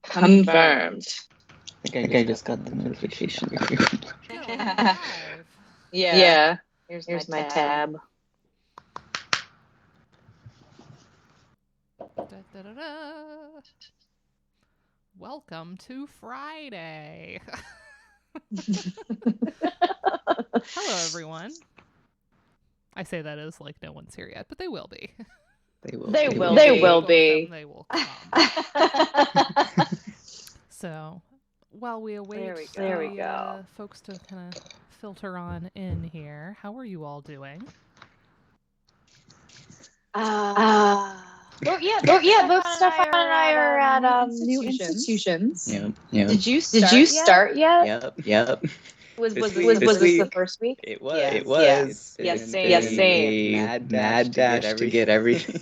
Confirmed. I think I just got the notification. Yeah. Here's my tab. Welcome to Friday. Hello, everyone. I say that as like no one's here yet, but they will be. They will be. They will come. So, while we await the folks to kind of filter on in here, how are you all doing? Both Stefan and I are at new institutions. Yep. Did you start yet? Yep. Was this the first week? It was. Yeah. It was. Yes, It's same. been a mad dash to get everything.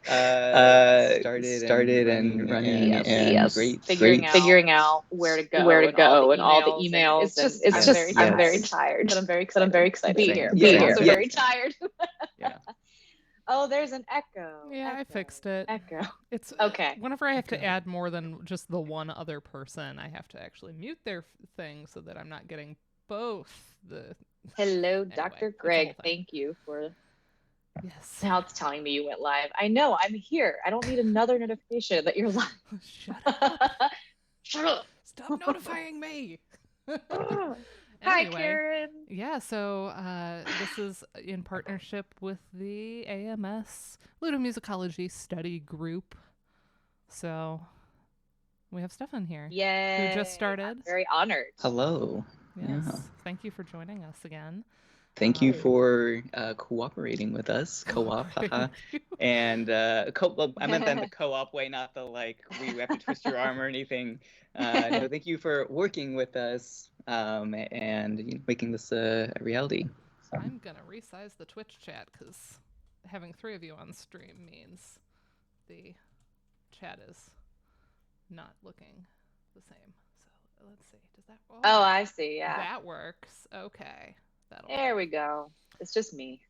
Started and running and great. Figuring out where to go and all the emails. It's just I'm very tired, but I'm very excited to be here. I'm also very tired. Yeah. Oh, there's an echo. Yeah, I fixed it. Echo. It's okay. Whenever I have to add more than just the one other person, I have to actually mute their thing so that I'm not getting both the. Hello, anyway, Dr. Greg. Thank you for. Yes. Now it's telling me you went live. I know. I'm here. I don't need another notification that you're live. Shut up. Shut up. Stop notifying me. Hi, anyway, Karen. Yeah, so this is in partnership with the AMS Ludomusicology study group. So we have Stefan here. Yay. Who just started. I'm very honored. Hello. Yes. Yeah. Thank you for joining us again. Thank you for cooperating with us. Co-op. And I meant that in the co-op way, not the like we have to twist your arm or anything. No, thank you for working with us and making this a reality. So. I'm going to resize the Twitch chat because having 3 of you on stream means the chat is not looking the same. So let's see. Does that work? Oh, I see. Yeah. That works. Okay. There we go. It's just me.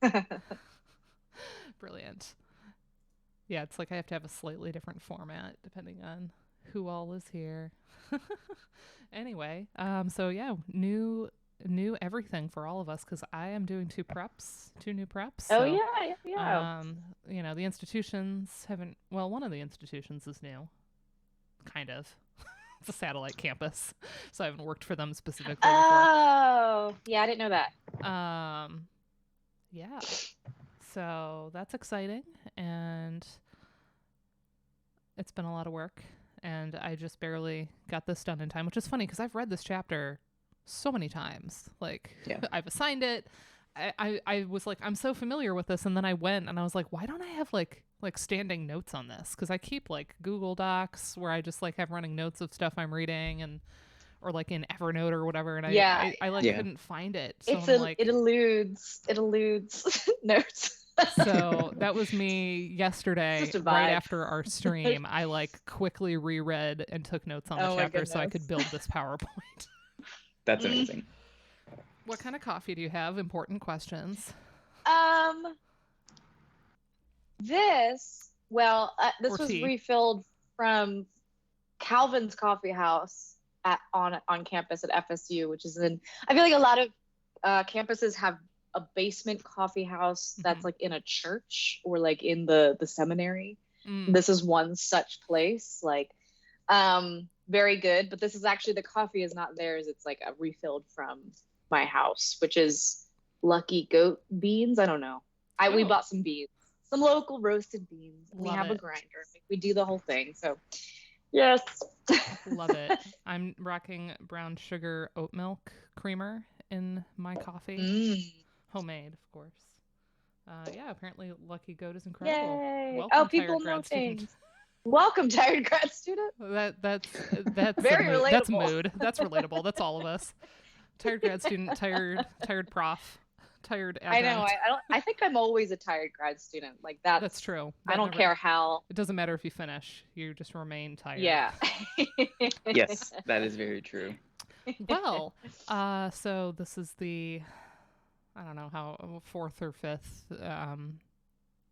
Brilliant. Yeah, it's like I have to have a slightly different format depending on who all is here. Anyway, so yeah, new everything for all of us because I am doing 2 new preps. Oh, so, yeah. The institutions haven't. Well, one of the institutions is new, kind of. It's a satellite campus, so I haven't worked for them specifically before. Oh, yeah, I didn't know that. Yeah. So that's exciting, and it's been a lot of work, and I just barely got this done in time, which is funny because I've read this chapter so many times. Like, I've assigned it. I was like, I'm so familiar with this, and then I went and I was like, why don't I have like standing notes on this? Because I keep like Google Docs where I just like have running notes of stuff I'm reading or like in Evernote or whatever, and I couldn't find it. So it eludes notes. So that was me yesterday, right after our stream. I like quickly reread and took notes on the chapter so I could build this PowerPoint. That's amazing. What kind of coffee do you have? Important questions. This was refilled from Calvin's Coffee House on campus at FSU, which is I feel like a lot of campuses have a basement coffee house that's like in a church or like in the seminary. This is one such place, like very good, but this is actually, the coffee is not theirs. It's like a refilled from my house, which is Lucky Goat beans. I don't know. We bought some beans, some local roasted beans. We have a grinder. We do the whole thing. So yes. Love it. I'm rocking brown sugar oat milk creamer in my coffee. Homemade, of course. Apparently Lucky Goat is incredible. Yay. Welcome, people know things. Welcome, tired grad student. That's very relatable. That's mood. That's relatable. That's all of us. Tired grad student, tired prof, tired adjunct. I know. I think I'm always a tired grad student. Like that's true. I don't care how. It doesn't matter if you finish. You just remain tired. Yeah. Yes, that is very true. Well, so this is the, I don't know how, 4th or 5th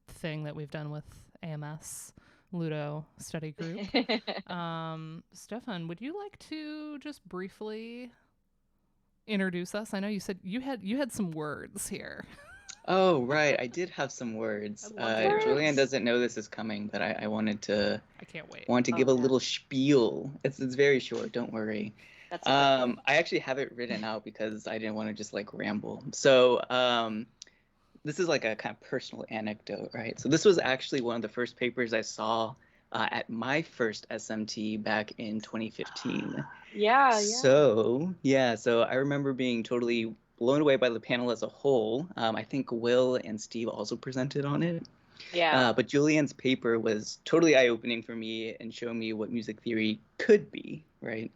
thing that we've done with AMS. Ludo study group. Stefan, would you like to just briefly introduce us? I know you said you had some words here. Oh, right. I did have some words. Julianne doesn't know this is coming, but I wanted to. I can't wait. Want to give a little spiel. It's very short. Don't worry. That's I actually have it written out because I didn't want to just like ramble. So this is like a kind of personal anecdote, right? So this was actually one of the first papers I saw at my first SMT back in 2015. Yeah. So I remember being totally blown away by the panel as a whole. I think Will and Steve also presented on it. Yeah. But Julianne's paper was totally eye-opening for me and showed me what music theory could be, right?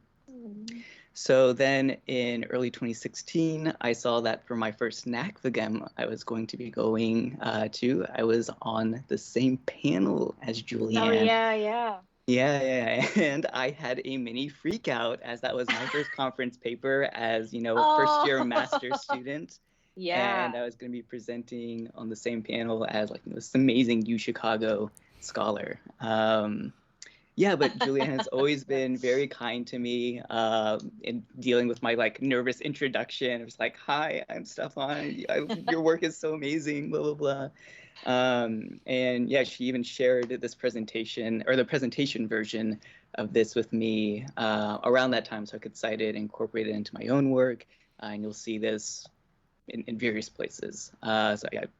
So then in early 2016, I saw that for my first NACVGM I was going to be going to, I was on the same panel as Julianne. Oh, yeah. Yeah. And I had a mini freak out as that was my first conference paper as, first year master's student. Yeah. And I was going to be presenting on the same panel as like this amazing UChicago scholar. But Julianne has always been very kind to me in dealing with my like nervous introduction. It was like, hi, I'm Stefan. Your work is so amazing, blah, blah, blah. She even shared this presentation or the presentation version of this with me around that time so I could cite it and incorporate it into my own work. And you'll see this in various places. I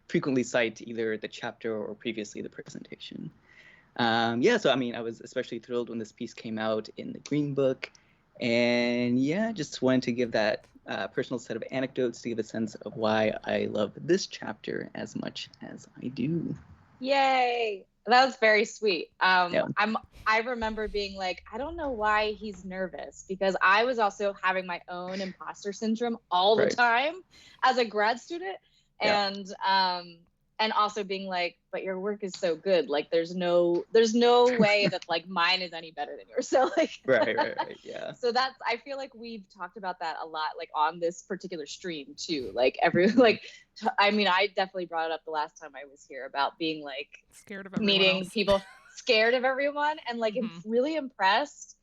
frequently cite either the chapter or previously the presentation. I was especially thrilled when this piece came out in the Green Book. And just wanted to give that personal set of anecdotes to give a sense of why I love this chapter as much as I do. Yay! That was very sweet. I remember being like, I don't know why he's nervous, because I was also having my own imposter syndrome all the time as a grad student, and also being like, but your work is so good, like there's no way that like mine is any better than yours. So like right, yeah. So I feel like we've talked about that a lot, like on this particular stream too. Like I definitely brought it up the last time I was here about being like scared of everyone meeting else. people, scared of everyone, and like really impressed.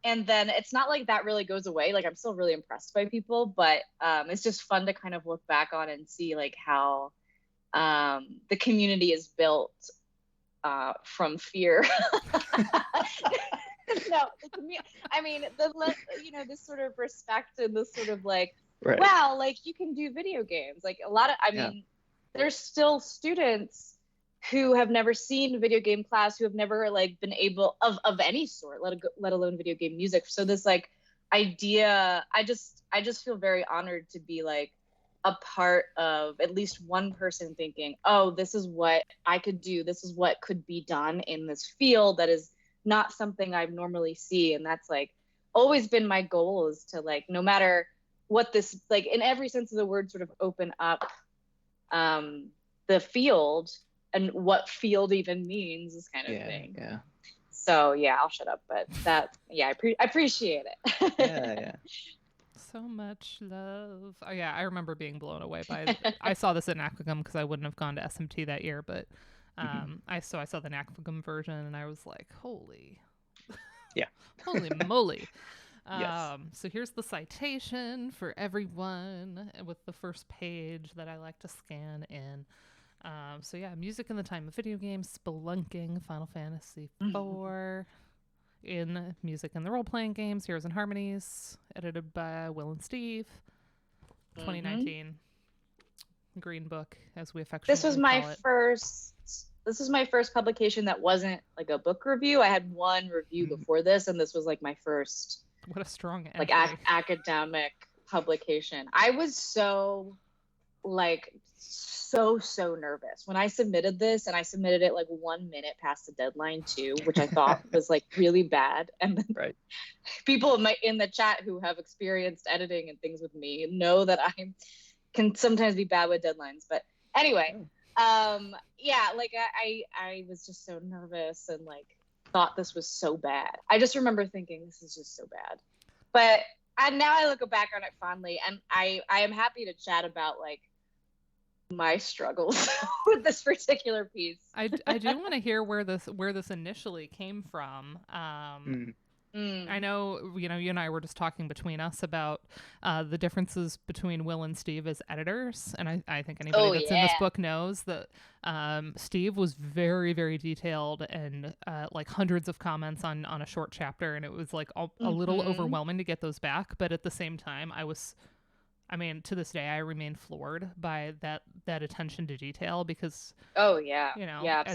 And then it's not like that really goes away. Like I'm still really impressed by people, but it's just fun to kind of look back on and see like how the community is built from fear. This sort of respect and this sort of like, wow, like you can do video games. Like a lot of, there's still students who have never seen video game class, who have never like been able of any sort, let alone video game music. So this like idea, I just feel very honored to be like a part of at least one person thinking, oh, this is what I could do. This is what could be done in this field that is not something I normally see. And that's like always been my goal, is to like, no matter what this, like in every sense of the word, sort of open up the field and what field even means, this kind of thing. Yeah. So I'll shut up. But that, I appreciate it. Yeah. So much love. Oh yeah, I remember being blown away by. I saw this at NACVGM because I wouldn't have gone to SMT that year, but I saw the NACVGM version and I was like, holy moly. Yes. So here's the citation for everyone with the first page that I like to scan in. Music in the time of video games, Spelunking, Final Fantasy IV, in music in the role-playing games, Heroes and Harmonies, edited by Will and Steve, 2019, Green Book, as we affectionately This was my first publication that wasn't like a book review. I had one review before this, and this was like my first. What a strong entry. Like academic publication. I was so nervous when I submitted this, and I submitted it like 1 minute past the deadline too, which I thought was like really bad. And then people in the chat who have experienced editing and things with me know that I can sometimes be bad with deadlines. But anyway, I was just so nervous and like thought this was so bad. I just remember thinking this is just so bad. But now I look back on it fondly, and I am happy to chat about like my struggles with this particular piece. I do want to hear where this initially came from. I know, you and I were just talking between us about the differences between Will and Steve as editors. And I think anybody that's in this book knows that Steve was very, very detailed and like hundreds of comments on a short chapter. And it was like a little overwhelming to get those back. But at the same time, to this day, I remain floored by that attention to detail because, as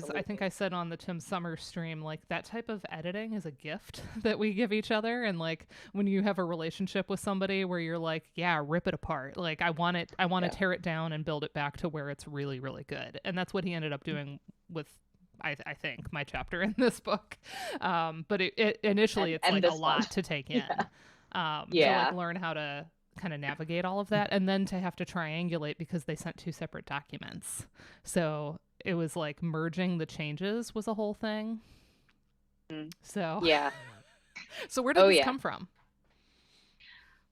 I think I said on the Tim Summers stream, like that type of editing is a gift that we give each other. And like when you have a relationship with somebody where you're like, yeah, rip it apart. Like I want to tear it down and build it back to where it's really, really good. And that's what he ended up doing with, I think, my chapter in this book. But it initially it's like a lot to take in. To like learn how to kind of navigate all of that, and then to have to triangulate because they sent 2 separate documents. So it was like merging the changes was a whole thing. So so where did this come from?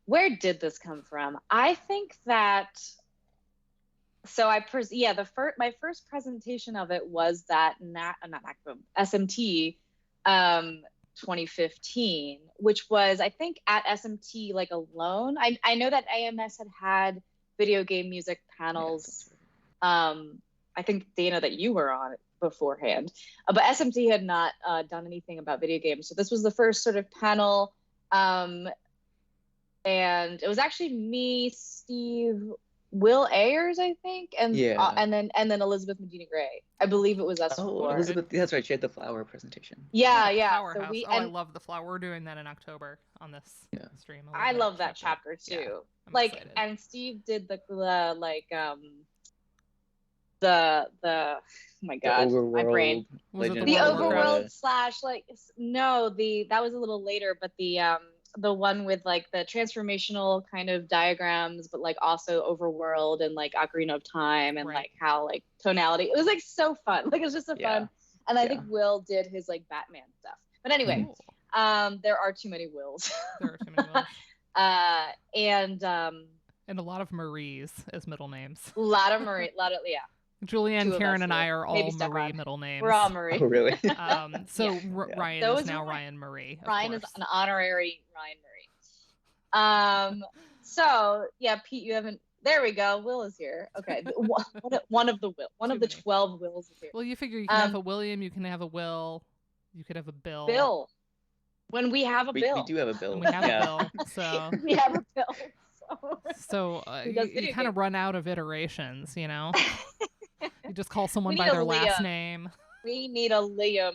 Where did this come from? I think that my first presentation of it was that SMT 2015, which was, I think, at SMT like alone. I know that AMS had video game music panels. I think, Dana, that you were on it beforehand, but SMT had not done anything about video games. So this was the first sort of panel, and it was actually me, Steve, Will Ayers, I think, and then Elizabeth Medina Gray. I believe it was us. Oh, Elizabeth, that's right. She had the flower presentation. Yeah. So I love the flower. We're doing that in October on this stream. I love that chapter too. Yeah, excited. And Steve did the oh my god, my brain. Was it the overworld / that was a little later, but the one with like the transformational kind of diagrams, but like also overworld and like Ocarina of Time and like how like tonality. It was like so fun. Like it was just so fun. And I think Will did his like Batman stuff. But anyway, there are too many Wills. There are too many Wills. And a lot of Maries as middle names. A lot of Julianne, Karen, and I are all Marie middle names. We're all Marie. Oh, really? Ryan is now Ryan Marie. Ryan is an honorary Ryan Marie. So yeah, Pete, you haven't. There we go. Will is here. Okay, one of the 12 Wills is here. Well, you figure you can have a William, you can have a Will, you could have a Bill. Bill. When we have a Bill. We do have a Bill. And we have a Bill. So we have a Bill. So you kind of run out of iterations, You just call someone by their last name. We need a Liam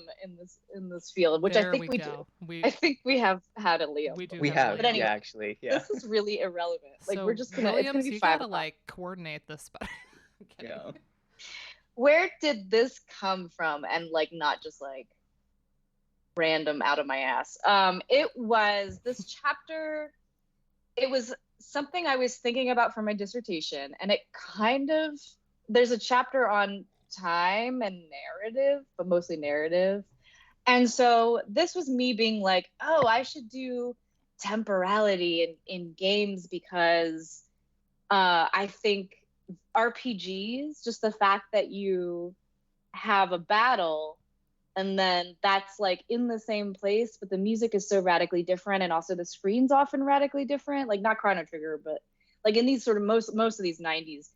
in this field, which I think we do. I think we have had a Liam. We have. But anyway, actually, this is really irrelevant. Like so we're just gonna. Williams, it's gonna be you 5 gotta like coordinate this. But Where did this come from? And like not just like random out of my ass. It was this chapter. It was something I was thinking about for my dissertation, and it kind of. There's a chapter on time and narrative, but mostly narrative. And so this was me being like, oh, I should do temporality in games because I think RPGs, just the fact that you have a battle and then that's like in the same place, but the music is so radically different, and also the screen's often radically different, like not Chrono Trigger, but like in these sort of most of these 90s.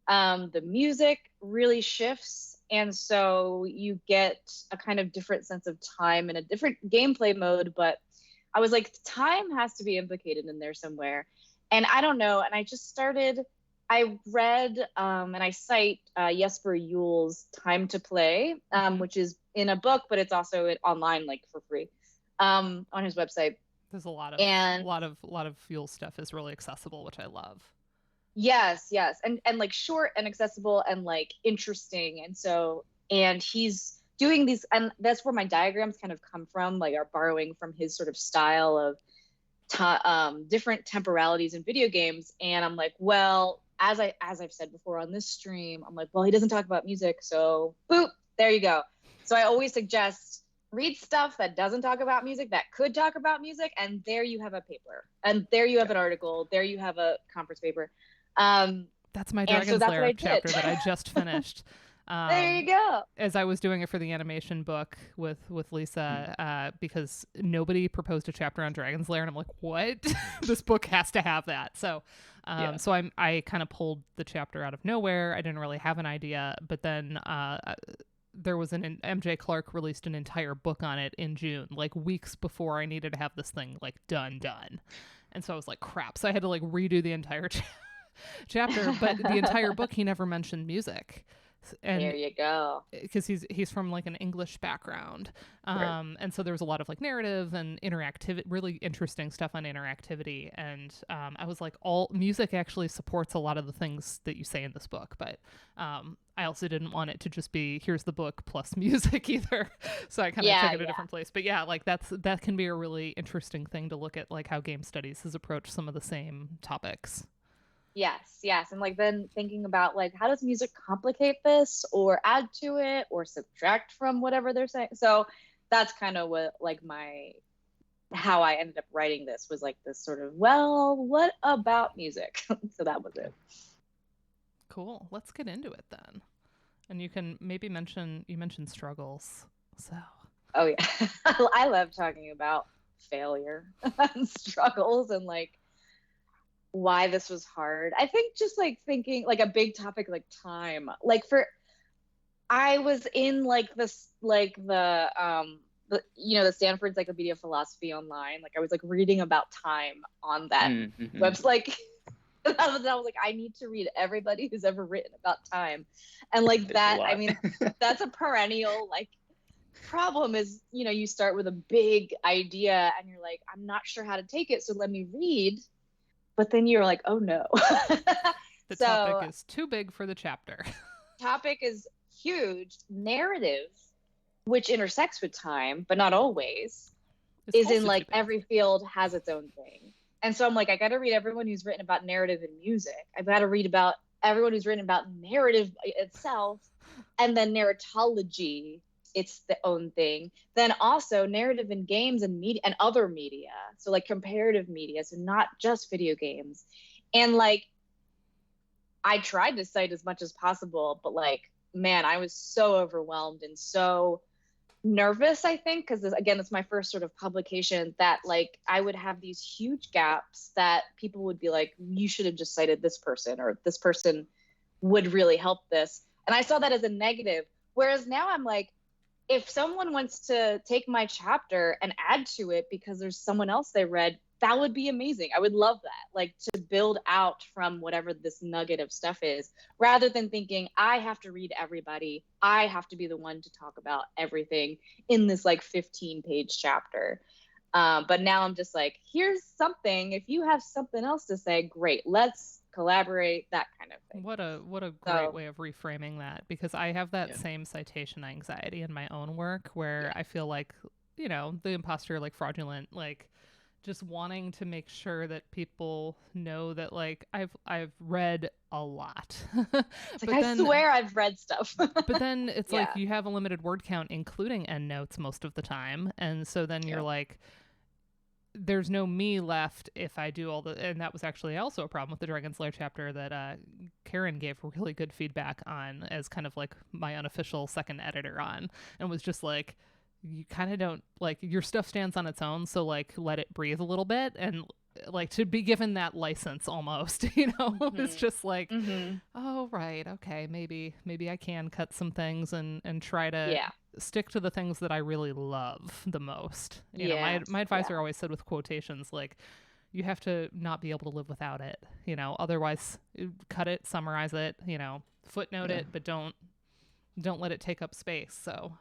The music really shifts, and so you get a kind of different sense of time and a different gameplay mode. But I was like, time has to be implicated in there somewhere, and I don't know. And I read and I cite Jesper Juul's Time to Play, which is in a book, but it's also online, like for free, on his website. There's a lot of Juul stuff is really accessible, which I love. Yes. And like short and accessible and like interesting. And he's doing these, and that's where my diagrams kind of come from, like are borrowing from his sort of style of different temporalities in video games. And I'm like, well, as I've said before on this stream, I'm like, well, he doesn't talk about music. So boop, there you go. So I always suggest read stuff that doesn't talk about music, that could talk about music. And there you have a paper, and there you have an article, there you have a conference paper. That's my Dragon's Lair chapter that I just finished. There you go. As I was doing it for the animation book with Lisa, because nobody proposed a chapter on Dragon's Lair, and I'm like, what? This book has to have that. So, I kind of pulled the chapter out of nowhere. I didn't really have an idea, but then there was MJ Clark released an entire book on it in June, like weeks before I needed to have this thing like done. And so I was like, crap. So I had to like redo the entire chapter, but the entire book, he never mentioned music. And there you go. Because he's from like an English background, and so there was a lot of like narrative and interactivity, really interesting stuff on interactivity. And I was like, all music actually supports a lot of the things that you say in this book, but I also didn't want it to just be here's the book plus music either. So I kind of took it a different place. But yeah, like that can be a really interesting thing to look at, like how game studies has approached some of the same topics. Yes. And like then thinking about like, how does music complicate this or add to it or subtract from whatever they're saying? So that's kind of what like how I ended up writing this was like this sort of, well, what about music? So that was it. Cool. Let's get into it then. And you can maybe you mentioned struggles. So. Oh yeah. I love talking about failure and struggles and like, why this was hard. I think just like thinking like a big topic like time. Like I was in like this like the Stanford Encyclopedia of Philosophy online. Like I was like reading about time on that website. Like I was like, I need to read everybody who's ever written about time. And like that, I mean, that's a perennial like problem is, you start with a big idea and you're like, I'm not sure how to take it. So let me read. But then you're like, oh no. The topic is too big for the chapter. Topic is huge. Narrative, which intersects with time, but not always, is in like every field has its own thing. And so I'm like, I got to read everyone who's written about narrative in music. I've got to read about everyone who's written about narrative itself, and then narratology. It's the own thing. Then also narrative in games and media and other media. So like comparative media. So not just video games. And like, I tried to cite as much as possible, but like, man, I was so overwhelmed and so nervous, I think, because again, it's my first sort of publication that like, I would have these huge gaps that people would be like, you should have just cited this person, or this person would really help this. And I saw that as a negative. Whereas now I'm like, if someone wants to take my chapter and add to it because there's someone else they read, that would be amazing. I would love that, like to build out from whatever this nugget of stuff is, rather than thinking I have to read everybody. I have to be the one to talk about everything in this like 15-page chapter. But now I'm just like, here's something. If you have something else to say, great. Let's collaborate, that kind of thing. What a great way of reframing that, because I have that same citation anxiety in my own work where I feel like, the imposter, like fraudulent, like just wanting to make sure that people know that like I've read a lot. But I swear I've read stuff. But then it's like you have a limited word count, including endnotes most of the time. And so then you're like, there's no me left if I do all the, and that was actually also a problem with the Dragon's Lair chapter that Karen gave really good feedback on as kind of like my unofficial second editor on, and was just like, you kind of don't, like, your stuff stands on its own, so like let it breathe a little bit, and like to be given that license almost, it's just like, oh right, okay, maybe I can cut some things and try to stick to the things that I really love the most. My advisor always said with quotations, like, you have to not be able to live without it, otherwise cut it, summarize it, footnote it, but don't let it take up space. So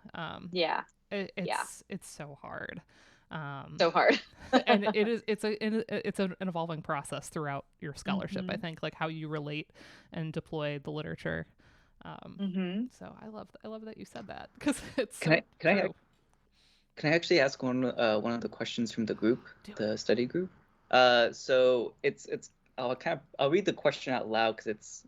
it's so hard. So hard. And it's an evolving process throughout your scholarship. I think, like how you relate and deploy the literature. So I love that you said that, because it's can I actually ask one of the questions from the group, the study group? So it's I'll read the question out loud because it's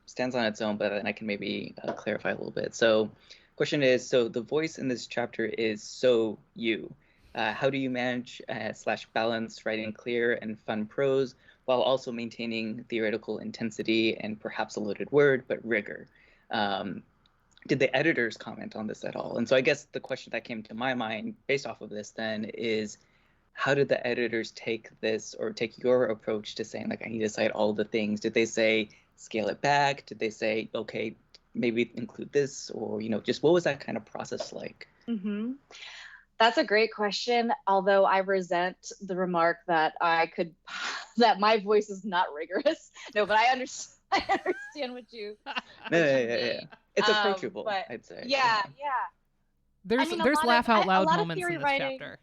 stands on its own, but then I can maybe clarify a little bit. So question is, so the voice in this chapter is so you. How do you manage / balance writing clear and fun prose while also maintaining theoretical intensity and perhaps a loaded word, but rigor. Did the editors comment on this at all? And so I guess the question that came to my mind based off of this then is, how did the editors take this, or take your approach to saying, like, I need to cite all the things? Did they say, scale it back? Did they say, okay, maybe include this? Or, just what was that kind of process like? Mm-hmm. That's a great question. Although I resent the remark that that my voice is not rigorous. No, but I understand what you. Yeah. It's approachable, but I'd say. Yeah. There's laugh out loud moments in this chapter.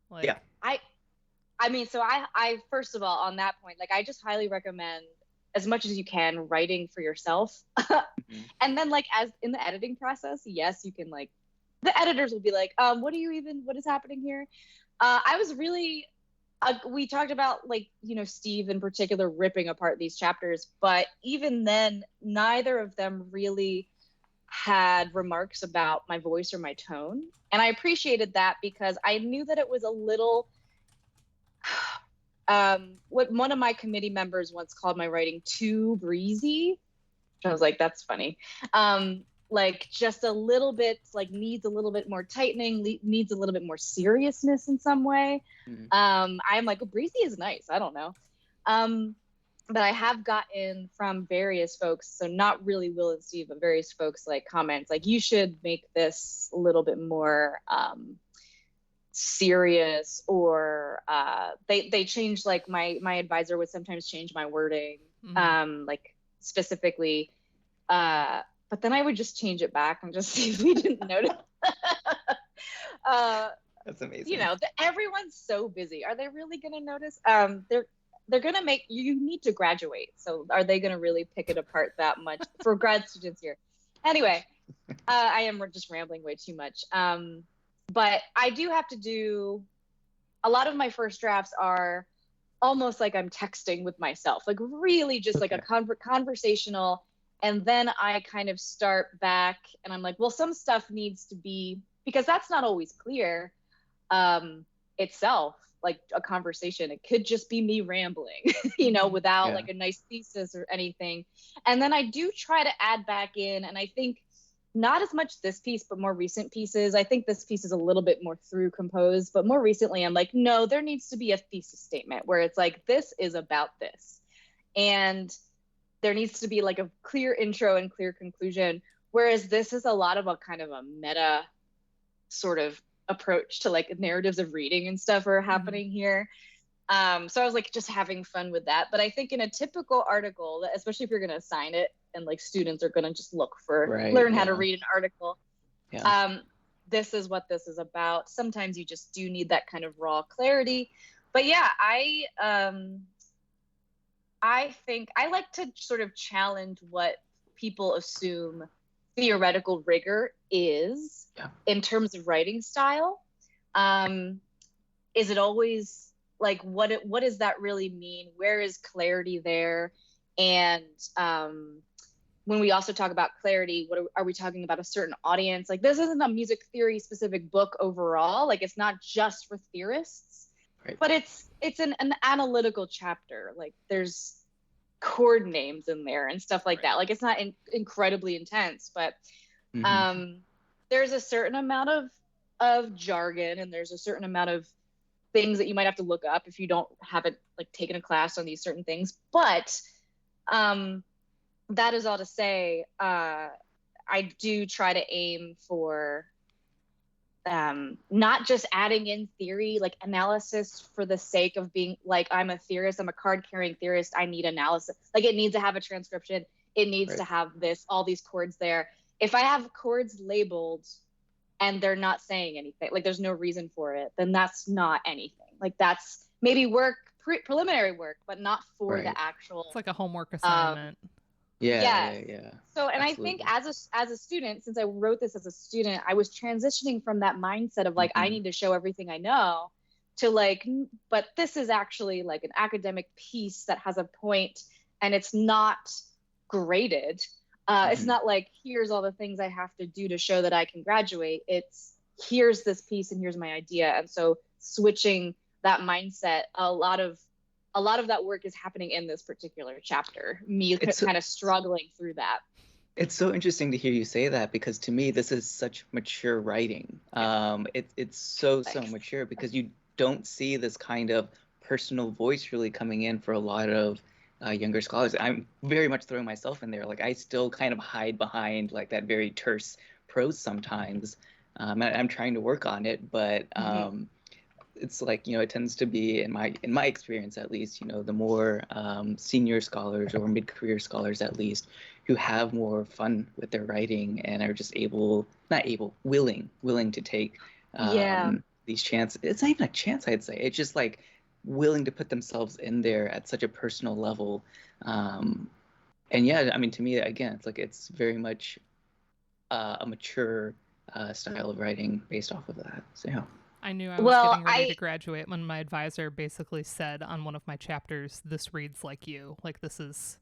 Like, yeah. So I first of all, on that point, like, I just highly recommend, as much as you can, writing for yourself. And then, like, as in the editing process, yes, you can, like, the editors will be like, what is happening here? I was really, we talked about, like, Steve in particular ripping apart these chapters, but even then, neither of them really had remarks about my voice or my tone. And I appreciated that, because I knew that it was a little, what one of my committee members once called my writing too breezy. I was like, that's funny. Like, just a little bit, like, needs a little bit more tightening, needs a little bit more seriousness in some way. I'm like, breezy is nice. I don't know. But I have gotten from various folks, so not really Will and Steve, but various folks, like, comments like, you should make this a little bit more serious, or they change, like, my advisor would sometimes change my wording, like, specifically, but then I would just change it back and just see if we didn't notice. That's amazing. Everyone's so busy. Are they really going to notice? They're going to you need to graduate. So are they going to really pick it apart that much for grad students here? Anyway, I am just rambling way too much. But I do have to do, a lot of my first drafts are almost like I'm texting with myself, like, really just like a conversational. And then I kind of start back and I'm like, well, some stuff needs to be, because that's not always clear itself, like a conversation. It could just be me rambling, without like a nice thesis or anything. And then I do try to add back in, and I think not as much this piece, but more recent pieces. I think this piece is a little bit more through composed, but more recently I'm like, no, there needs to be a thesis statement where it's like, this is about this. And there needs to be like a clear intro and clear conclusion. Whereas this is a lot of a kind of a meta sort of approach to, like, narratives of reading and stuff are happening here. So I was like just having fun with that. But I think in a typical article, especially if you're going to assign it and like students are going to just look for, learn how to read an article. This is what this is about. Sometimes you just do need that kind of raw clarity. But yeah, I think I like to sort of challenge what people assume theoretical rigor is in terms of writing style. Is it always like, what does that really mean? Where is clarity there? And when we also talk about clarity, what are we talking about? A certain audience? Like, this isn't a music theory specific book overall. Like, it's not just for theorists, but it's an analytical chapter. Like, there's chord names in there and stuff like that. Like, it's not incredibly intense, but there's a certain amount of jargon, and there's a certain amount of things that you might have to look up if you haven't like taken a class on these certain things. But that is all to say, I do try to aim for not just adding in theory, like analysis for the sake of being like, I'm a theorist, I'm a card carrying theorist, I need analysis. Like, it needs to have a transcription, it needs to have all these chords there. If I have chords labeled and they're not saying anything, like there's no reason for it, then that's not anything. Like, that's maybe preliminary work, but not for the actual. It's like a homework assignment. Yeah. So, and absolutely. I think as a student, since I wrote this as a student, I was transitioning from that mindset of like, I need to show everything I know to like, but this is actually like an academic piece that has a point, and it's not graded. It's not like, here's all the things I have to do to show that I can graduate. It's, here's this piece and here's my idea. And so switching that mindset, a lot of a lot of that work is happening in this particular chapter, me kind of struggling through that. It's so interesting to hear you say that, because to me, this is such mature writing. It's so mature, because you don't see this kind of personal voice really coming in for a lot of younger scholars. I'm very much throwing myself in there. Like, I still kind of hide behind like that very terse prose sometimes. I'm trying to work on it, but it's like, it tends to be, in my experience at least, the more senior scholars or mid-career scholars at least, who have more fun with their writing and are just willing to take these chances. It's not even a chance, I'd say. It's just like willing to put themselves in there at such a personal level. And yeah, I mean, to me, again, it's like, it's very much a mature style of writing based off of that. So yeah. I knew I was getting ready to graduate when my advisor basically said on one of my chapters, "This reads like you. Like, this is,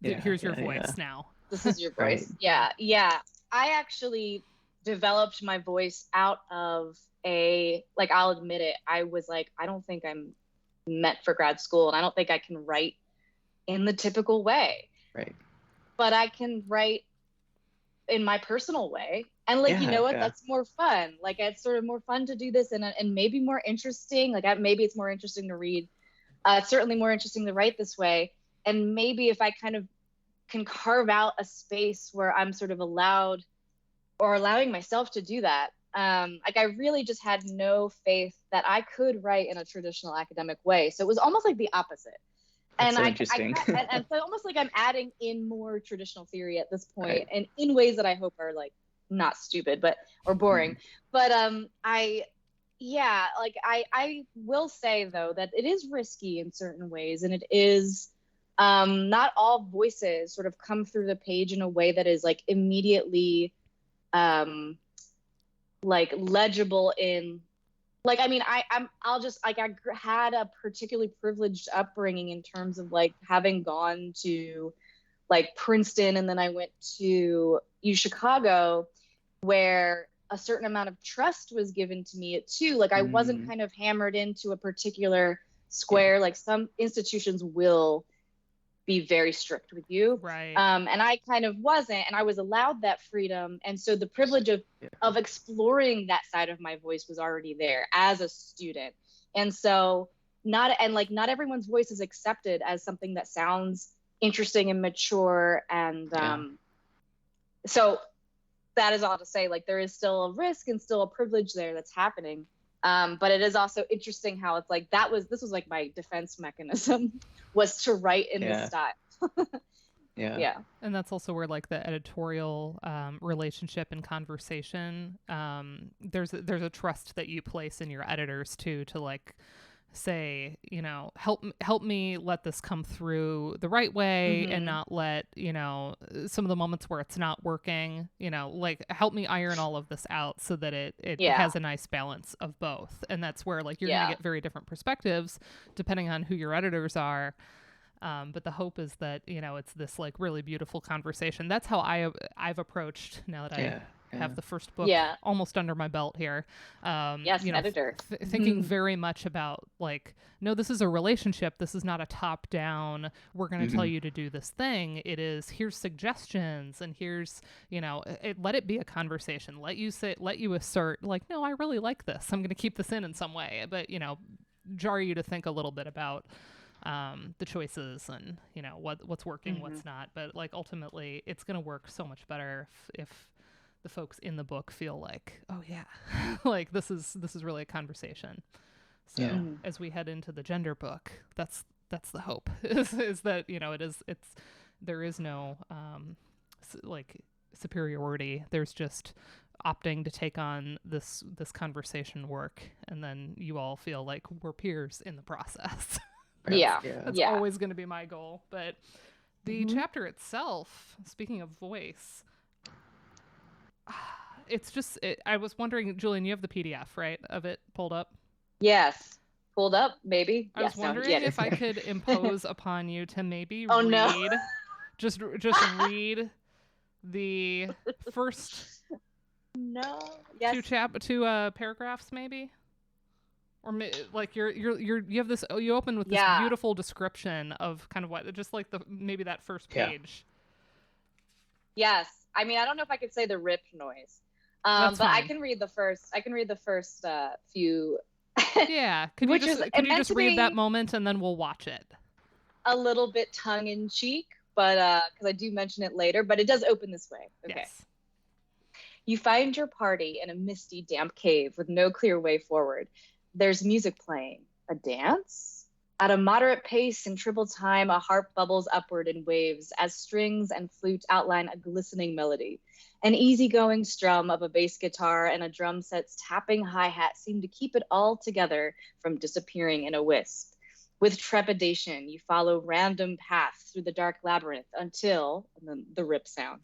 here's your voice now. This is your voice." Right. Yeah. I actually developed my voice out of I'll admit it, I was like, I don't think I'm meant for grad school, and I don't think I can write in the typical way. Right. But I can write in my personal way. And that's more fun. Like, it's sort of more fun to do this and maybe more interesting. Like, maybe it's more interesting to read. It's certainly more interesting to write this way. And maybe if I kind of can carve out a space where I'm sort of allowing myself to do that. I really just had no faith that I could write in a traditional academic way. So it was almost like the opposite. That's so interesting. And so almost like I'm adding in more traditional theory at this point, and in ways that I hope are like not stupid or boring. But I will say though that it is risky in certain ways, and it is not all voices sort of come through the page in a way that is like immediately like legible in. Like, I mean, I had a particularly privileged upbringing in terms of like having gone to like Princeton, and then I went to Chicago, where a certain amount of trust was given to me too. Like, I wasn't kind of hammered into a particular square. Like, some institutions will be very strict with you. Right. And I kind of wasn't, and I was allowed that freedom. And so the privilege of exploring that side of my voice was already there as a student. And so not everyone's voice is accepted as something that sounds interesting and mature. And so that is all to say, like, there is still a risk and still a privilege there that's happening. But it is also interesting how it's like, this was like my defense mechanism was to write in this style. Yeah. And that's also where like the editorial relationship and conversation, there's a trust that you place in your editors too, to like say, help me let this come through the right way, and not let, some of the moments where it's not working, like help me iron all of this out so that it has a nice balance of both. And that's where like you're going to get very different perspectives depending on who your editors are. But the hope is that, it's this like really beautiful conversation. That's how I've approached, now that I have the first book almost under my belt here. Editor. Thinking very much about like, no, this is a relationship. This is not a top down, we're going to tell you to do this thing. It is, here's suggestions, and here's, let it be a conversation. Let you assert like, no, I really like this. I'm going to keep this in some way, but, jar you to think a little bit about the choices and, what's working, what's not. But like, ultimately it's going to work so much better if the folks in the book feel like, oh yeah, like this is really a conversation. So as we head into the gender book, that's the hope is that, there is no like superiority. There's just opting to take on this conversation work, and then you all feel like we're peers in the process. That's always going to be my goal. But the chapter itself, speaking of voice, it's just, I was wondering, Julian, you have the PDF, right, of it pulled up? Yes. Pulled up, maybe. I was wondering if I could impose upon you to maybe just read the first two paragraphs, maybe? Or like you have this, you open with this beautiful description of kind of what, just like maybe that first page. Yes. I mean, I don't know if I could say the rip noise. But fine. I can read the first few. Yeah. Could you just read that moment and then we'll watch it? A little bit tongue in cheek, but because I do mention it later, but it does open this way. Okay. Yes. You find your party in a misty, damp cave with no clear way forward. There's music playing. A dance? At a moderate pace in triple time, a harp bubbles upward in waves as strings and flute outline a glistening melody. An easygoing strum of a bass guitar and a drum set's tapping hi-hat seem to keep it all together from disappearing in a wisp. With trepidation, you follow random paths through the dark labyrinth until, and then the rip sound,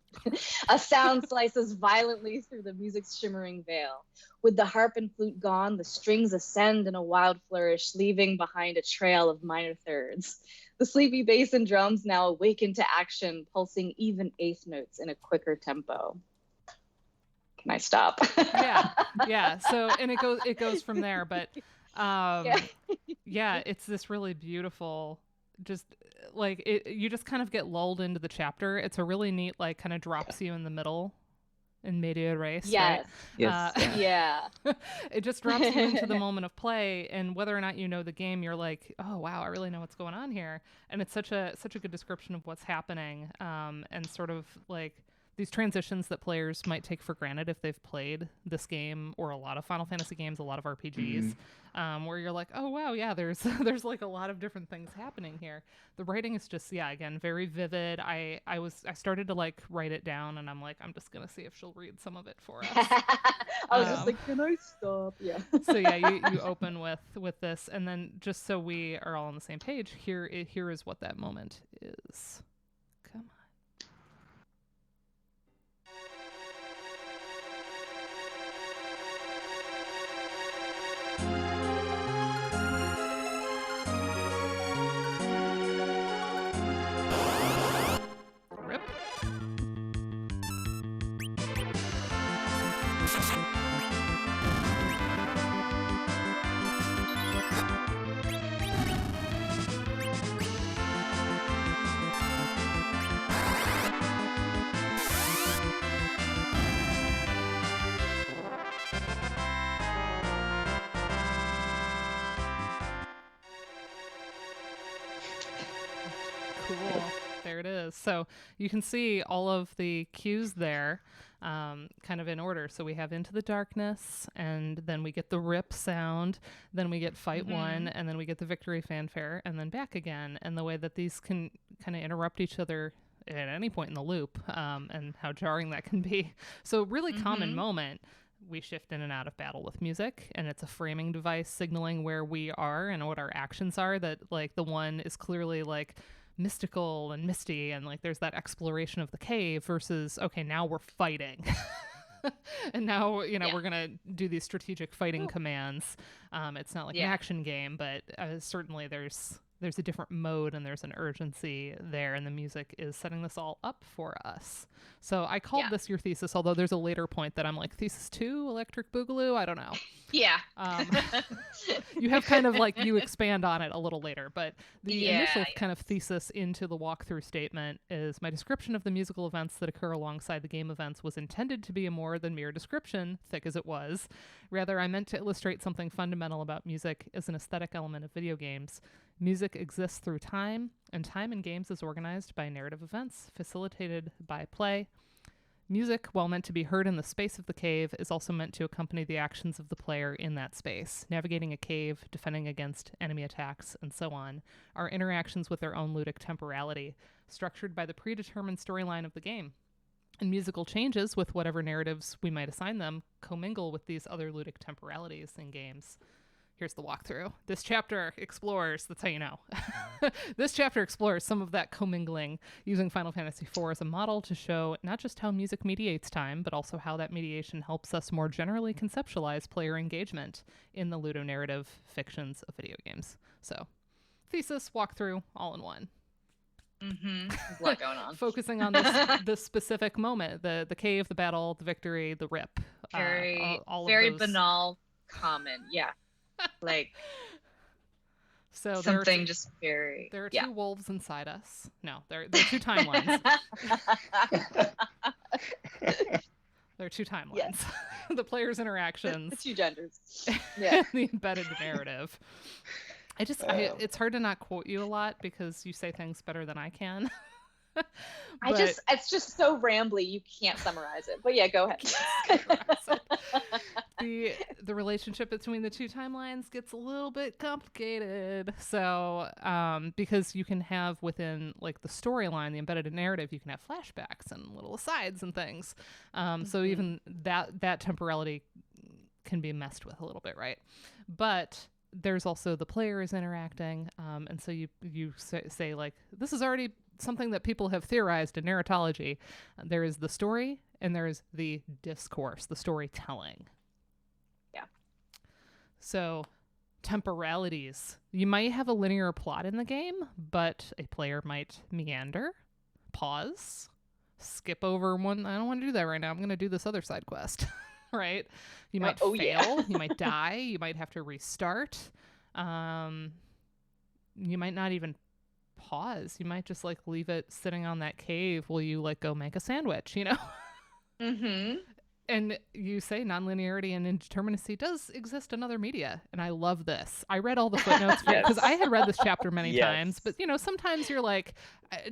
a sound slices violently through the music's shimmering veil. With the harp and flute gone, the strings ascend in a wild flourish, leaving behind a trail of minor thirds. The sleepy bass and drums now awaken to action, pulsing even eighth notes in a quicker tempo. Can I stop? Yeah. So, and it goes from there, but it's this really beautiful, just like you just kind of get lulled into the chapter. It's a really neat, like, kind of drops you in the middle in media res. Yes. Right? Yes. It just drops you into the moment of play, and whether or not you know the game, you're like, oh wow, I really know what's going on here. And it's such a good description of what's happening, and sort of like these transitions that players might take for granted if they've played this game or a lot of Final Fantasy games, a lot of RPGs, where you're like, oh wow, yeah, there's like a lot of different things happening here. The writing is just, again, very vivid. I started to like write it down, and I'm like, I'm just gonna see if she'll read some of it for us. I was just like, can I stop? Yeah. So you open with this, and then just so we are all on the same page, here is what that moment is. Come on. Cool. There it is. So you can see all of the cues there, kind of in order. So we have Into the Darkness, and then we get the rip sound, then we get Fight One, and then we get the victory fanfare, and then back again. And the way that these can kind of interrupt each other at any point in the loop, and how jarring that can be. So really common moment. We shift in and out of battle with music, and it's a framing device signaling where we are and what our actions are. That like the one is clearly like mystical and misty, and like there's that exploration of the cave versus, okay, now we're fighting. And now, we're gonna do these strategic fighting commands. It's not like an action game, but certainly there's a different mode and there's an urgency there, and the music is setting this all up for us. So I called this your thesis, although there's a later point that I'm like, thesis 2, Electric Boogaloo? I don't know. Yeah. You have kind of like, you expand on it a little later, but the initial kind of thesis into the walkthrough statement is, my description of the musical events that occur alongside the game events was intended to be a more than mere description, thick as it was. Rather, I meant to illustrate something fundamental about music as an aesthetic element of video games. Music exists through time, and time in games is organized by narrative events, facilitated by play. Music, while meant to be heard in the space of the cave, is also meant to accompany the actions of the player in that space, navigating a cave, defending against enemy attacks, and so on, are interactions with their own ludic temporality, structured by the predetermined storyline of the game. And musical changes, with whatever narratives we might assign them, commingle with these other ludic temporalities in games. Here's the walkthrough. This chapter explores, that's how you know. This chapter explores some of that commingling, using Final Fantasy IV as a model to show not just how music mediates time, but also how that mediation helps us more generally conceptualize player engagement in the ludonarrative fictions of video games. So, thesis, walkthrough, all in one. There's a lot going on. Focusing on this specific moment, the cave, the battle, the victory, the rip. Very all very of those. banal, common, yeah. Like, so something just very. There are two wolves inside us. No, there are two timelines. There are two timelines. Yes. The player's interactions. The two genders. Yeah. The embedded narrative. It's hard to not quote you a lot because you say things better than I can. It's just so rambly, you can't summarize it. But yeah, go ahead. The relationship between the two timelines gets a little bit complicated. So, because you can have within like the storyline, the embedded narrative, you can have flashbacks and little asides and things. So even that temporality can be messed with a little bit, right? But there's also the player is interacting, and so you say like, this is already something that people have theorized in narratology. There is the story and there is the discourse, the storytelling. Yeah. So temporalities. You might have a linear plot in the game, but a player might meander, pause, skip over one. I don't want to do that right now. I'm going to do this other side quest. Right? You might fail. Yeah. You might die. You might have to restart. You might not even pause. You might just like leave it sitting on that cave while you like go make a sandwich, you know? Mm-hmm. And you say nonlinearity and indeterminacy does exist in other media. And I love this. I read all the footnotes because I had read this chapter many times. But, you know, sometimes you're like,